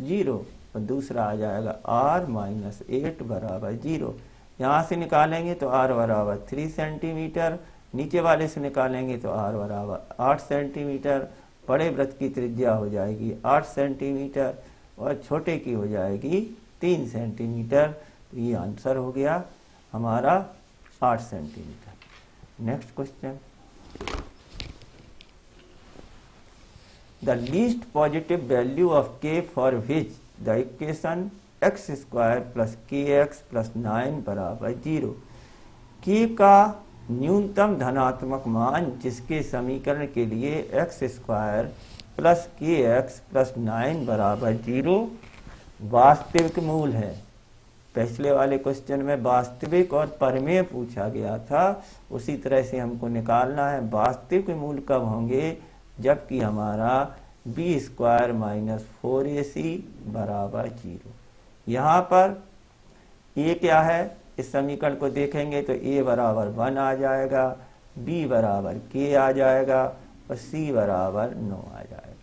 0 और दूसरा आ जाएगा r माइनस 8 बराबर 0। यहाँ से निकालेंगे तो r बराबर 3 सेंटीमीटर, नीचे वाले से निकालेंगे तो r बराबर 8 सेंटीमीटर। बड़े वृत्त की त्रिज्या हो जाएगी 8 सेंटीमीटर और छोटे की हो जाएगी 3 सेंटीमीटर, तो ये आंसर हो गया हमारा 8 centimetre. Next question, the least positive value of k for which the equation x square plus kx plus 9 बराबर 0। k का न्यूनतम धनात्मक मान जिसके समीकरण के लिए x square plus kx plus 9 बराबर 0 वास्तविक मूल है। पिछले वाले क्वेश्चन में वास्तविक और परिमेय पूछा गया था, उसी तरह से हमको निकालना है वास्तविक मूल कब होंगे जबकि हमारा बी स्क्वायर माइनस 4ac बराबर 0। यहाँ पर ए क्या है, इस समीकरण को देखेंगे तो ए बराबर 1 आ जाएगा, बी बराबर के आ जाएगा और सी बराबर 9 आ जाएगा।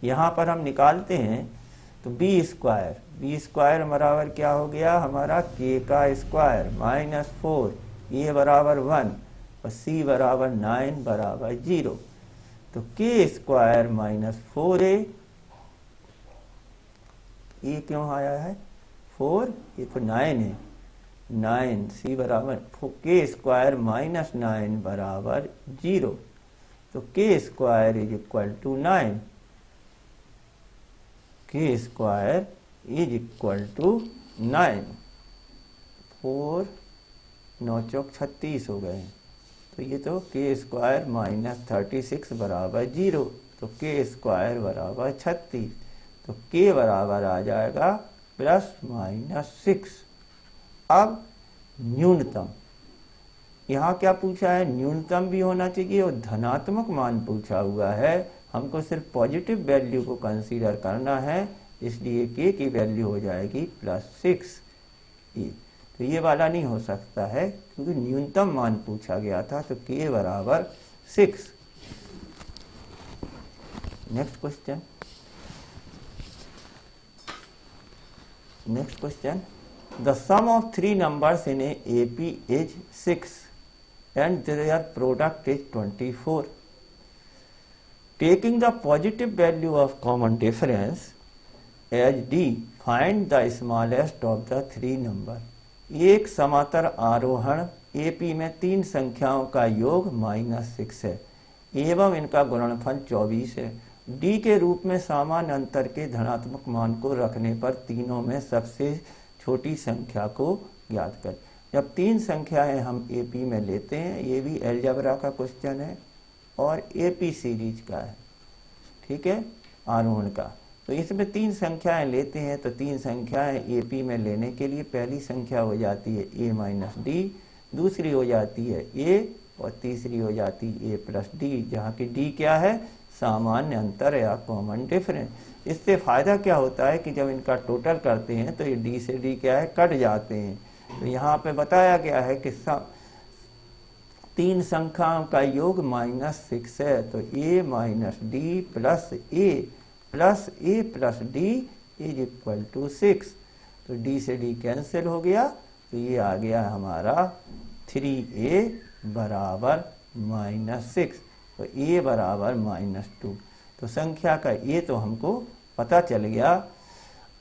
यहाँ पर हम निकालते हैं तो बी स्क्वायर बराबर क्या हो गया हमारा, के का स्क्वायर माइनस 4, ए बराबर 1 और सी बराबर 9 बराबर 0। तो के स्क्वायर माइनस 4a, ये क्यों आया है 4, ये तो 9 है, 9 सी बराबर के स्क्वायर माइनस 9 बराबर 0। तो के स्क्वायर इज इक्वल टू 9, के स्क्वायर इज इक्वल टू 9, 4 9 चौक 36 हो गए। तो ये तो के स्क्वायर माइनस 36 बराबर 0, तो के स्क्वायर बराबर 36, तो के बराबर आ जाएगा प्लस माइनस 6। अब न्यूनतम, यहाँ क्या पूछा है, न्यूनतम भी होना चाहिए और धनात्मक मान पूछा हुआ है। हमको सिर्फ पॉजिटिव वैल्यू को कंसीडर करना है, इसलिए के की वैल्यू हो जाएगी प्लस 6 ए। तो ये वाला नहीं हो सकता है क्योंकि न्यूनतम मान पूछा गया था, तो के बराबर 6। Next question, the sum of three numbers in a AP is 6 and their product is 24. Taking the positive value of common difference as d, find the smallest of the three number. एक समांतर आरोहण AP में तीन संख्याओं का योग -6 है एवं इनका गुणनफल 24 है। d के रूप में सामान्य अंतर के धनात्मक मान को रखने पर तीनों में सबसे छोटी संख्या को ज्ञात कर। जब तीन संख्याएं हम AP में लेते हैं, ये भी अलजेब्रा का क्वेश्चन है और AP सीरीज का है, ठीक है, आरोहण का। तो इसमें तीन संख्याएं लेते हैं तो तीन संख्याएं AP में लेने के लिए पहली संख्या हो जाती है a माइनस डी, दूसरी हो जाती है a और तीसरी हो जाती है a प्लस डी, जहाँ की d क्या है, सामान्य अंतर या कॉमन डिफरेंस। इससे फायदा क्या होता है कि जब इनका टोटल करते हैं तो ये d से d क्या है, कट जाते हैं। तो यहाँ पे बताया गया है कि तीन संख्याओं का योग -6 है, तो a minus D plus a plus D is equal to 6। तो d से d कैंसिल हो गया, तो ये आ गया हमारा 3a बराबर -6, तो a बराबर -2। तो संख्या का a तो हमको पता चल गया।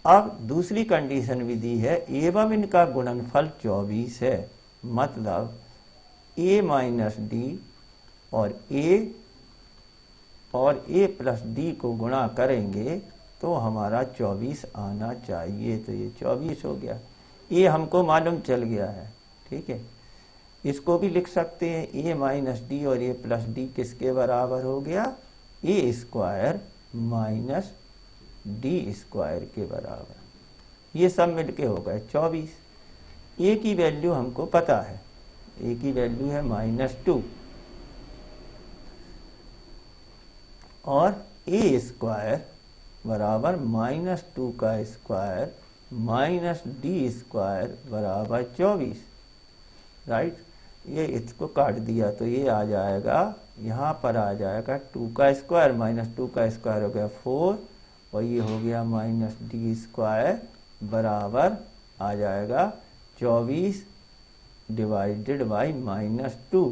अब दूसरी कंडीशन भी दी है, एवं इनका गुणनफल 24 है, मतलब a माइनस डी और a प्लस डी को गुणा करेंगे तो हमारा 24 आना चाहिए। तो ये 24 हो गया, ये हमको मालूम चल गया है, ठीक है। इसको भी लिख सकते हैं, a माइनस डी और a प्लस डी किसके बराबर हो गया, a square minus D square के बराबर। ये सब मिलके हो गए 24। a की वैल्यू हमको पता है, a की वैल्यू है -2 और a स्क्वायर बराबर -2 का स्क्वायर माइनस डी स्क्वायर बराबर 24, राइट। ये इसको काट दिया तो ये आ जाएगा, यहाँ पर आ जाएगा 2 का स्क्वायर -2 का स्क्वायर हो गया 4 और ये हो गया माइनस डी स्क्वायर बराबर आ जाएगा 24 डिवाइडेड बाई -2,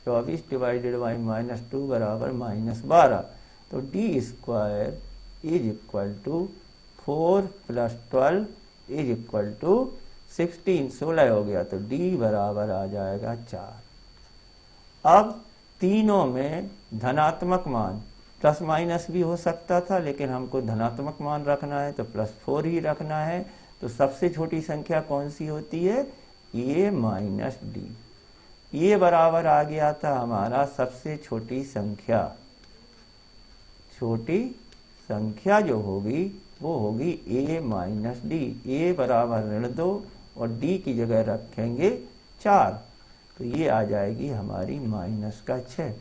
24 डिवाइडेड बाई -2 बराबर -12। तो D square is equal to 4 + 12 is equal to 16, 16 हो गया, तो d बराबर आ जाएगा 4। अब तीनों में धनात्मक मान, प्लस माइनस भी हो सकता था लेकिन हमको धनात्मक मान रखना है तो +4 ही रखना है। तो सबसे छोटी संख्या कौन सी होती है, a माइनस डी। ये बराबर आ गया था हमारा सबसे छोटी संख्या। छोटी संख्या जो होगी वो होगी a माइनस डी। a बराबर -2 और d की जगह रखेंगे 4, तो ये आ जाएगी हमारी -6।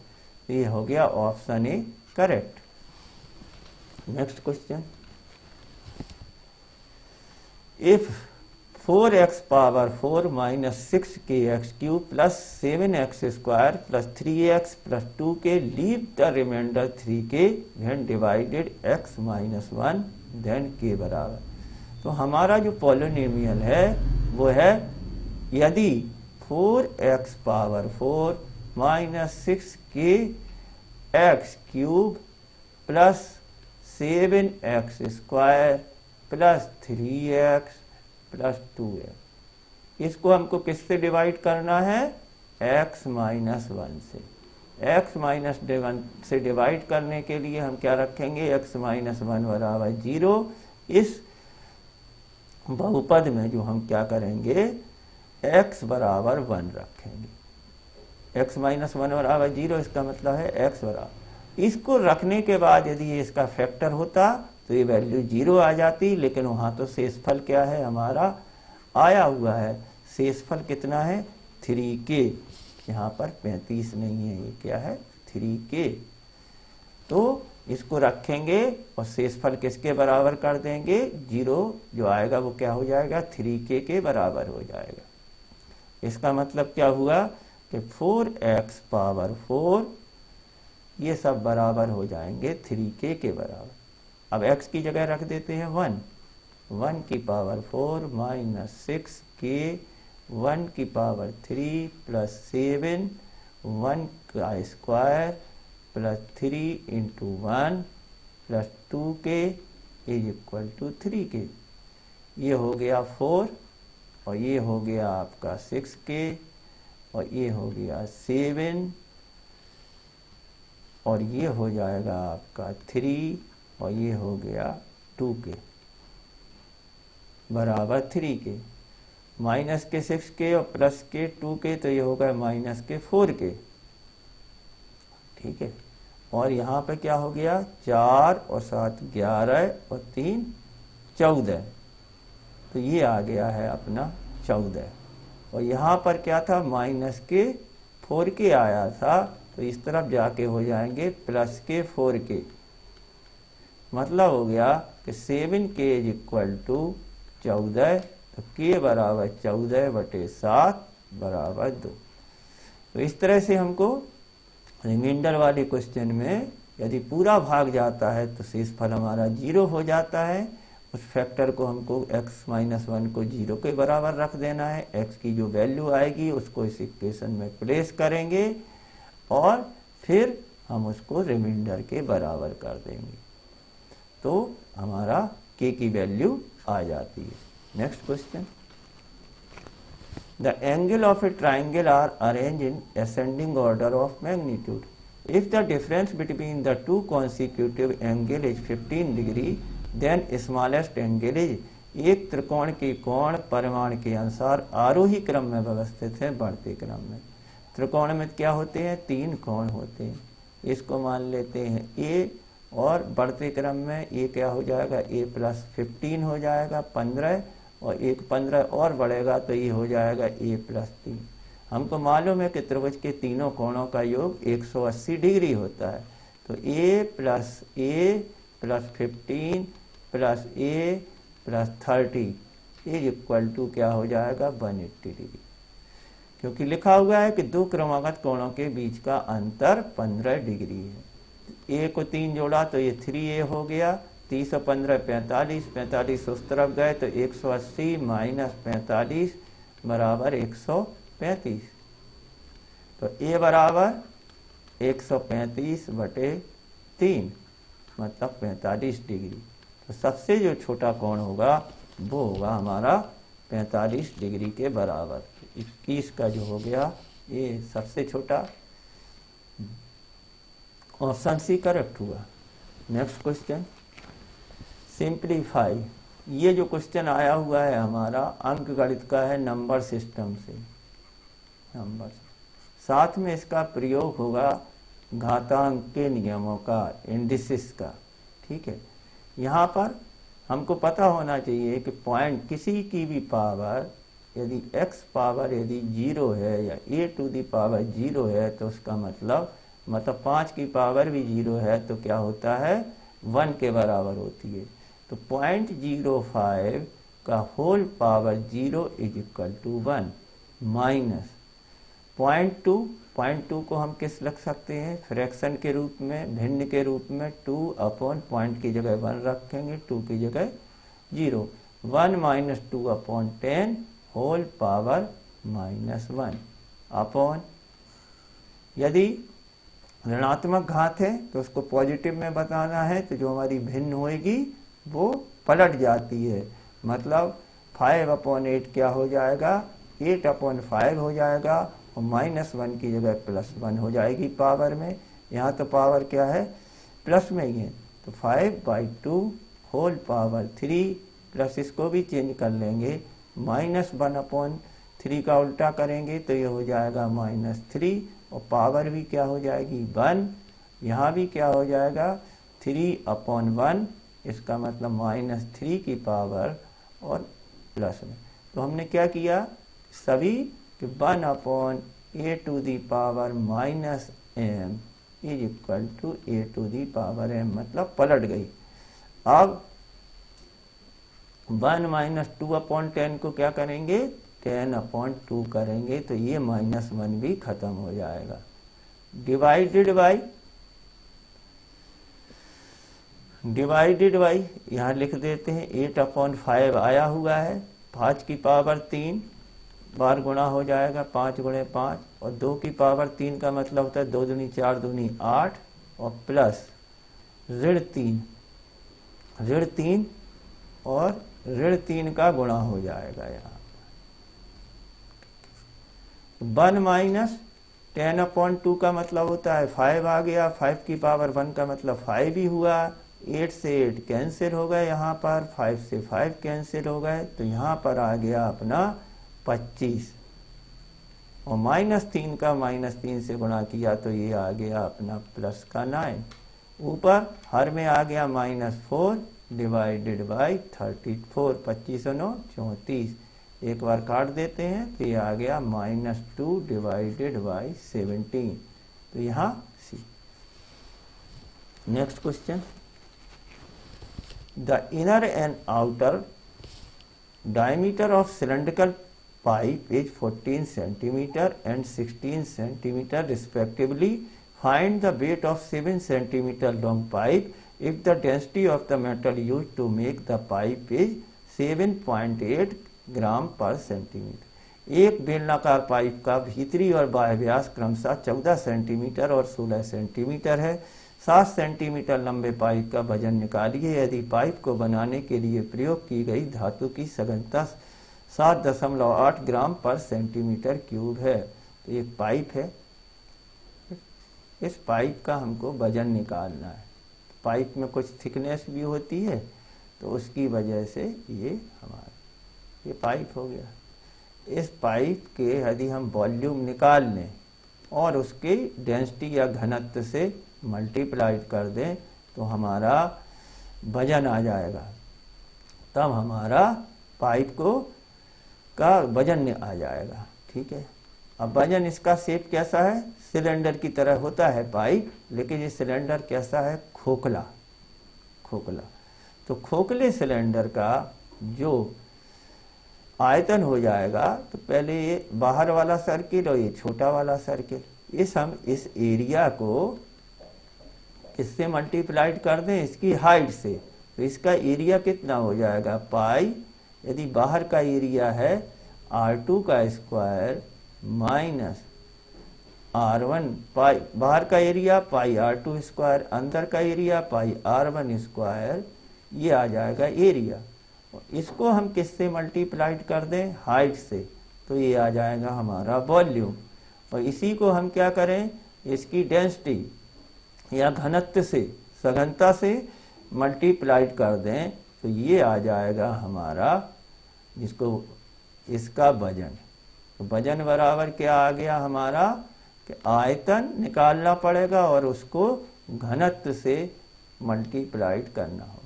तो ये हो गया option A correct. Next question, if 4x power 4 minus 6kx cube plus 7x square plus 3x plus 2k leave the remainder 3k when divided x minus 1 then k बराबर। तो हमारा जो पॉलिनोमियल है वो है यदि 4x power 4 minus 6k x cube plus 7x square plus 3x plus 2x, इसको हमको किससे डिवाइड करना है? x माइनस 1 से। x माइनस 1 से डिवाइड करने के लिए हम क्या रखेंगे? x माइनस 1 बराबर 0। इस बहुपद में जो हम क्या करेंगे? x बराबर 1 रखेंगे। x माइनस 1 बराबर 0, इसका मतलब है x बराबर। इसको रखने के बाद यदि ये इसका फैक्टर होता तो ये वैल्यू 0 आ जाती, लेकिन वहां तो शेषफल क्या है हमारा आया हुआ है। शेषफल कितना है? 3k। यहाँ पर 35 नहीं है, ये क्या है? 3k। तो इसको रखेंगे और शेषफल किसके बराबर कर देंगे? 0 जो आएगा वो क्या हो जाएगा? 3k के बराबर हो जाएगा। इसका मतलब क्या हुआ कि 4x पावर 4 ये सब बराबर हो जाएंगे 3k के बराबर। अब x की जगह रख देते हैं 1 की पावर 4 माइनस 6k 1 की पावर 3 प्लस 7 1 का square plus 3 into 1 plus 2k is equal to 3k। ये हो गया 4 और ये हो गया आपका 6k और ये हो गया 7 और ये हो जाएगा आपका 3 और ये हो गया 2k बराबर 3k। माइनस के 6k और प्लस के 2k, तो ये होगा माइनस के 4k। ठीक है, और यहाँ पे क्या हो गया? 4 और 7 11 और 3 14, तो ये आ गया है अपना 14। और यहाँ पर क्या था? माइनस के 4k आया था, तो इस तरफ जाके हो जाएंगे प्लस के 4k। मतलब हो गया कि 7k इज इक्वल टू 14, तो k बराबर 14/7 बराबर 2। तो इस तरह से हमको रिमाइंडर वाले क्वेश्चन में यदि पूरा भाग जाता है तो शेषफल हमारा 0 हो जाता है। उस फैक्टर को हमको x माइनस 1 को 0 के बराबर रख देना है। x की जो वैल्यू आएगी उसको इस इक्वेशन में प्लेस करेंगे और फिर हम उसको रिमाइंडर के बराबर कर देंगे, तो हमारा k की वैल्यू आ जाती है। Next question, the angle of a triangle are arrange in ascending order of magnitude. If the difference between the two consecutive angle is 15 degree then smallest angle is. एक त्रिकोण के कोण परिमाण के अनुसार आरोही क्रम में व्यवस्थित है, बढ़ते क्रम में। त्रिकोण में क्या होते हैं? 3 कोण होते हैं। इसको मान लेते हैं a, और बढ़ते क्रम में ये क्या हो जाएगा? a प्लस 15 हो जाएगा 15, और एक 15 और बढ़ेगा तो ये हो जाएगा a प्लस 3। हमको मालूम है कि त्रिभुज के तीनों कोणों का योग 180 डिग्री होता है, तो a plus 15 plus a plus 30 is equal to क्या हो जाएगा? 180 डिग्री। क्योंकि लिखा हुआ है कि दो क्रमागत कोणों के बीच का अंतर 15 डिग्री है। a को 3 जोड़ा तो ये 3a हो गया, 30 और 15 45, 45 उस तरफ गए तो 180 माइनस 45 बराबर 135। तो a बराबर 135/3 मतलब 45 डिग्री। तो सबसे जो छोटा कोण होगा वो होगा हमारा 45 डिग्री के बराबर। 21 का जो हो गया ये सबसे छोटा, ऑप्शन सी करेक्ट हुआ। Next question, simplify. ये जो क्वेश्चन आया हुआ है हमारा अंक गणित का है, नंबर सिस्टम से। नंबर साथ में इसका प्रयोग होगा घातांक के नियमों का, इंडिसेस का। ठीक है, यहाँ पर हमको पता होना चाहिए कि पॉइंट किसी की भी पावर यदि x पावर यदि 0 है या a टू दी पावर 0 है तो उसका मतलब 5 की पावर भी 0 है तो क्या होता है? 1 के बराबर होती है। तो 0.05 का whole power 0 is equal to 1 minus 0.2 को हम किस रख सकते हैं, फ्रैक्शन के रूप में, भिन्न के रूप में। 2 अपॉन पॉइंट की जगह 1 रखेंगे, 2 की जगह 0। 1 minus 2 upon 10 whole power -1 upon, यदि ऋणात्मक घात है तो उसको पॉजिटिव में बताना है, तो जो हमारी भिन्न होएगी वो पलट जाती है। मतलब 5 अपॉन 8 क्या हो जाएगा, 8 अपॉन 5 हो जाएगा, और -1 की जगह +1 हो जाएगी पावर में। यहाँ तो पावर क्या है, प्लस में ही है, तो 5/2 होल पावर 3 प्लस इसको भी चेंज कर लेंगे, -1 अपॉन 3 का उल्टा करेंगे तो ये हो जाएगा -3, और पावर भी क्या हो जाएगी 1। यहाँ भी क्या हो जाएगा 3 अपॉन 1, इसका मतलब -3 की पावर और प्लस में। तो हमने क्या किया, सभी 1 upon a to the power -m is equal to a to the power m, मतलब पलट गई। अब 1 माइनस 2 अपॉन 10 को क्या करेंगे, 10 अपॉन 2 करेंगे, तो ये -1 भी खत्म हो जाएगा। डिवाइडेड बाई यहाँ लिख देते हैं 8 अपॉन 5 आया हुआ है, 5 की पावर 3 बार गुणा हो जाएगा, 5 गुणे 5, और 2 की पावर 3 का मतलब होता है 2 दूनी 4 दूनी 8, और प्लस ऋण 3 और ऋण 3 का गुणा हो जाएगा। यहाँ 1 माइनस 10 अपॉन 2 का मतलब होता है 5 आ गया, 5 की पावर 1 का मतलब 5 ही हुआ, 8 से 8 कैंसिल हो गए, यहाँ पर 5 से 5 कैंसिल हो गए, तो यहाँ पर आ गया अपना 25, और -3 का -3 से गुणा किया तो ये आ गया अपना प्लस का 9। ऊपर हर में आ गया -4 डिवाइडेड बाई 34, 25 और 9 34, एक बार काट देते हैं तो ये आ गया -2 डिवाइडेड बाई 17, तो यहाँ C. Next question, the inner and outer diameter of cylindrical pipe is 14 centimeter and 16 centimeter respectively. Find the weight of 7 centimeter long pipe if the density of the metal used to make the pipe is 7.8 ग्राम पर centimetre. एक बेलनाकार pipe का भीतरी और बाह्य व्यास क्रमशः 14 centimetre और 16 centimetre है। 7 सेंटीमीटर लंबे पाइप का वजन निकालिए यदि पाइप को बनाने के लिए प्रयोग की गई धातु की सघनता 7.8 ग्राम पर सेंटीमीटर क्यूब है। तो एक पाइप है, इस पाइप का हमको वजन निकालना है। पाइप में कुछ थिकनेस भी होती है, तो उसकी वजह से ये हमारा ये पाइप हो गया। इस पाइप के यदि हम वॉल्यूम निकाल लें और उसके डेंसिटी या घनत्व से मल्टीप्लाइड कर दें तो हमारा वजन आ जाएगा, तब हमारा पाइप को का वजन आ जाएगा। ठीक है, अब वजन इसका शेप कैसा है, सिलेंडर की तरह होता है पाइप, लेकिन ये सिलेंडर कैसा है, खोखला। तो खोखले सिलेंडर का जो आयतन हो जाएगा, तो पहले ये बाहर वाला सर्किल और ये छोटा वाला सर्किल, हम इस एरिया को किससे मल्टीप्लाइड कर दें, इसकी हाइट से, तो इसका एरिया कितना हो जाएगा, पाई। यदि बाहर का एरिया है R2 का स्क्वायर माइनस R1 पाई, बाहर का एरिया पाई R2 स्क्वायर, अंदर का एरिया पाई R1 स्क्वायर, ये आ जाएगा एरिया। इसको हम किससे मल्टीप्लाइड कर दें, हाइट से, तो ये आ जाएगा हमारा वॉल्यूम। और इसी को हम क्या करें, इसकी डेंसिटी या घनत्व से, सघनता से मल्टीप्लाइड कर दें, तो ये आ जाएगा हमारा जिसको इसका वजन। तो वजन बराबर क्या आ गया हमारा, कि आयतन निकालना पड़ेगा और उसको घनत्व से मल्टीप्लाइड करना होगा।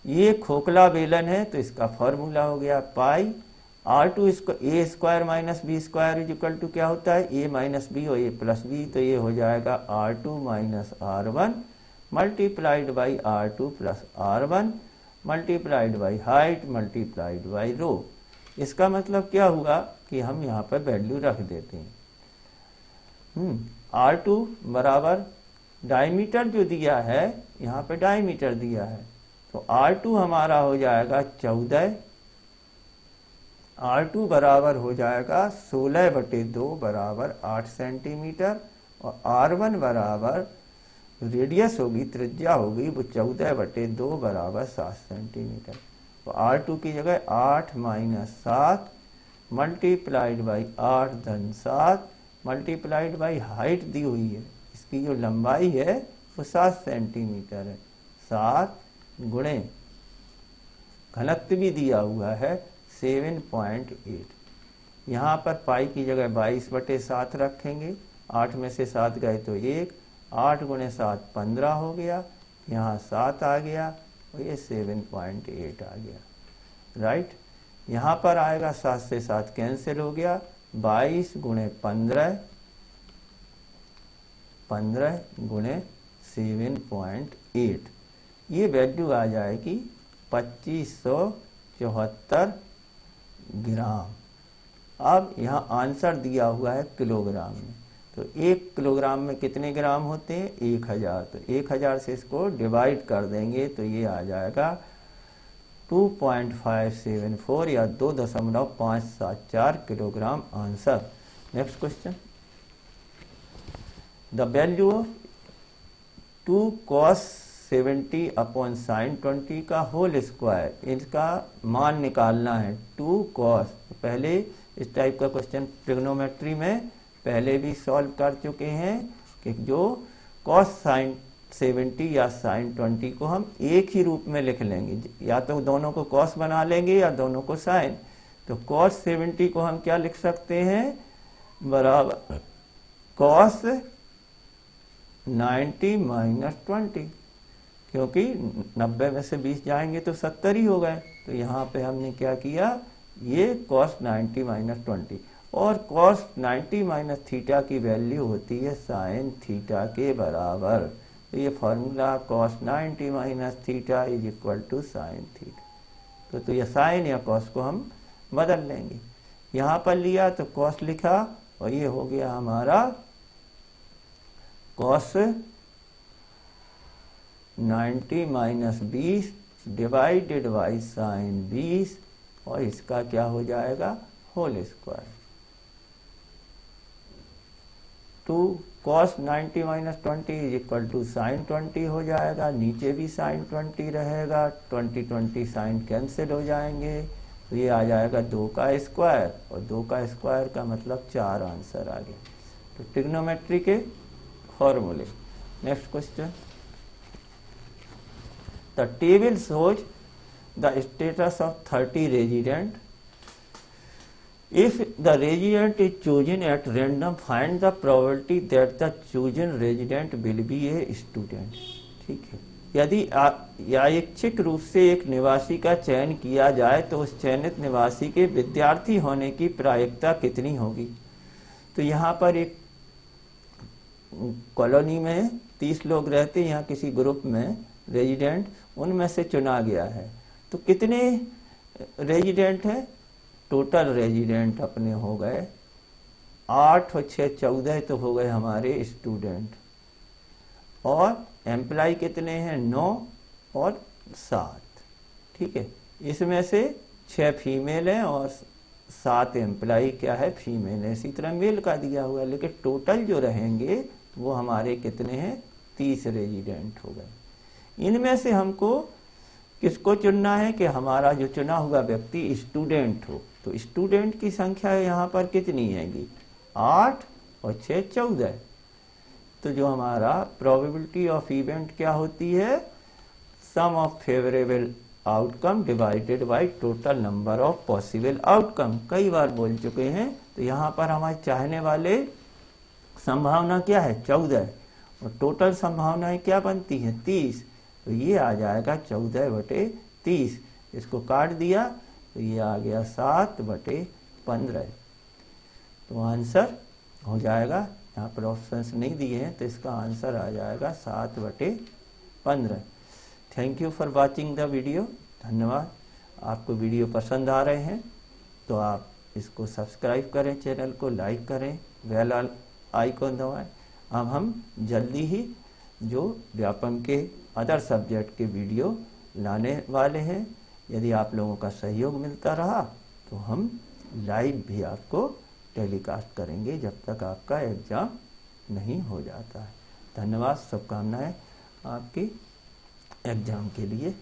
ये खोखला बेलन है, तो इसका फॉर्मूला हो गया pi R2 A square minus B square is equal to क्या होता है, ए माइनस बी और ए प्लस बी, तो ये हो जाएगा R2 minus R1 multiplied by R2 plus R1 multiplied by height multiplied by rho. इसका मतलब क्या हुआ कि हम यहाँ पर वैल्यू रख देते हैं। R2 बराबर डायमीटर जो दिया है, यहाँ पे डायमीटर दिया है, तो R2 हमारा हो जाएगा 14, R2 बराबर हो जाएगा 16/2 बराबर 8 सेंटीमीटर, और R1 बराबर रेडियस होगी, त्रिज्या होगी वो 14/2 बराबर 7 सेंटीमीटर। तो R2 की जगह 8 - 7 मल्टीप्लाइड बाई 8 धन 7 मल्टीप्लाइड बाई हाइट दी हुई है, इसकी जो लंबाई है वो 7 सेंटीमीटर है, 7 गुणे घनत्व भी दिया हुआ है 7.8। यहाँ पर पाई की जगह 22/7 रखेंगे, 8 में से 7 गए तो 1, 8 गुणे 7 15 हो गया, यहाँ 7 आ गया और ये 7.8 आ गया, राइट। यहाँ पर आएगा 7 से 7 कैंसिल हो गया, 22 गुणे 15, 15 गुणे 7.8, ये वैल्यू आ जाएगी 2574 ग्राम। अब यहाँ आंसर दिया हुआ है किलोग्राम में, तो 1 किलोग्राम में कितने ग्राम होते हैं? 1000। तो 1000 से इसको डिवाइड कर देंगे तो ये आ जाएगा 2.574 या 2.574 kilogram answer. Next question, the value of 2 cos 70 upon sin 20 का होल स्क्वायर, इसका मान निकालना है। 2 cos, पहले इस टाइप का क्वेश्चन ट्रिग्नोमेट्री में पहले भी सॉल्व कर चुके हैं कि जो cos sin 70 या sin 20 को हम एक ही रूप में लिख लेंगे, या तो दोनों को cos बना लेंगे या दोनों को sin। तो cos 70 को हम क्या लिख सकते हैं? बराबर cos 90 - 20, क्योंकि 90 में से 20 जाएंगे तो 70 ही हो गए। तो यहाँ पे हमने क्या किया, ये cos 90 - 20, और cos 90 - थीटा की वैल्यू होती है sin थीटा के बराबर। तो ये formula cos 90 - theta is equal to sin theta. तो ये sin या cos को हम बदल लेंगे, यहाँ पर लिया तो cos लिखा और ये हो गया हमारा cos 90 - 20 डिवाइडेड बाई sin 20, और इसका क्या हो जाएगा? Whole square. 2 cos 90 - 20 is equal to sin 20 हो जाएगा, नीचे भी sin 20 रहेगा, 20 sin कैंसिल हो जाएंगे, तो ये आ जाएगा 2 का स्क्वायर, और 2 का स्क्वायर का मतलब 4 आंसर आ गया। तो ट्रिग्नोमेट्री के फॉर्मूले। Next question, the table shows the status of 30 resident. If the resident is chosen at random, find the probability that the chosen resident will be a student। ठीक है, यदि यादृच्छिक रूप से एक निवासी का चयन किया जाए तो उस चयनित निवासी के विद्यार्थी होने की प्रायिकता कितनी होगी? तो यहाँ पर एक कॉलोनी में 30 लोग रहते हैं, यहाँ किसी ग्रुप में रेजिडेंट उनमें से चुना गया है, तो कितने रेजिडेंट हैं? टोटल रेजिडेंट अपने हो गए 8 और 6 14, तो हो गए हमारे स्टूडेंट, और एम्प्लॉय कितने हैं? 9 और 7। ठीक है, इसमें से 6 फीमेल हैं और 7 एम्प्लॉय क्या है? फीमेल है। इसी तरह मेल का दिया हुआ है, लेकिन टोटल जो रहेंगे वो हमारे कितने हैं? 30 रेजिडेंट हो गए। इनमें से हमको किसको चुनना है कि हमारा जो चुना हुआ व्यक्ति स्टूडेंट हो। तो स्टूडेंट की संख्या यहाँ पर कितनी हैगी? 8 और 6 14। तो जो हमारा प्रोबेबिलिटी ऑफ इवेंट क्या होती है? Sum of favourable outcome divided by total number of possible outcome. कई बार बोल चुके हैं। तो यहाँ पर हमारे चाहने वाले संभावना क्या है? 14, और टोटल संभावनाएं क्या बनती हैं? 30। तो ये आ जाएगा 14/30। इसको काट दिया तो ये आ गया 7/15। तो आंसर हो जाएगा, यहाँ पर ऑप्शंस नहीं दिए हैं, तो इसका आंसर आ जाएगा 7/15। Thank you for watching the video. धन्यवाद। आपको वीडियो पसंद आ रहे हैं तो आप इसको सब्सक्राइब करें, चैनल को लाइक करें, बेल आइकॉन दबाएं। अब हम जल्दी ही जो व्यापम के अदर सब्जेक्ट के वीडियो लाने वाले हैं। यदि आप लोगों का सहयोग मिलता रहा तो हम लाइव भी आपको टेलीकास्ट करेंगे जब तक आपका एग्ज़ाम नहीं हो जाता है। धन्यवाद, शुभकामनाएं आपकी एग्ज़ाम के लिए।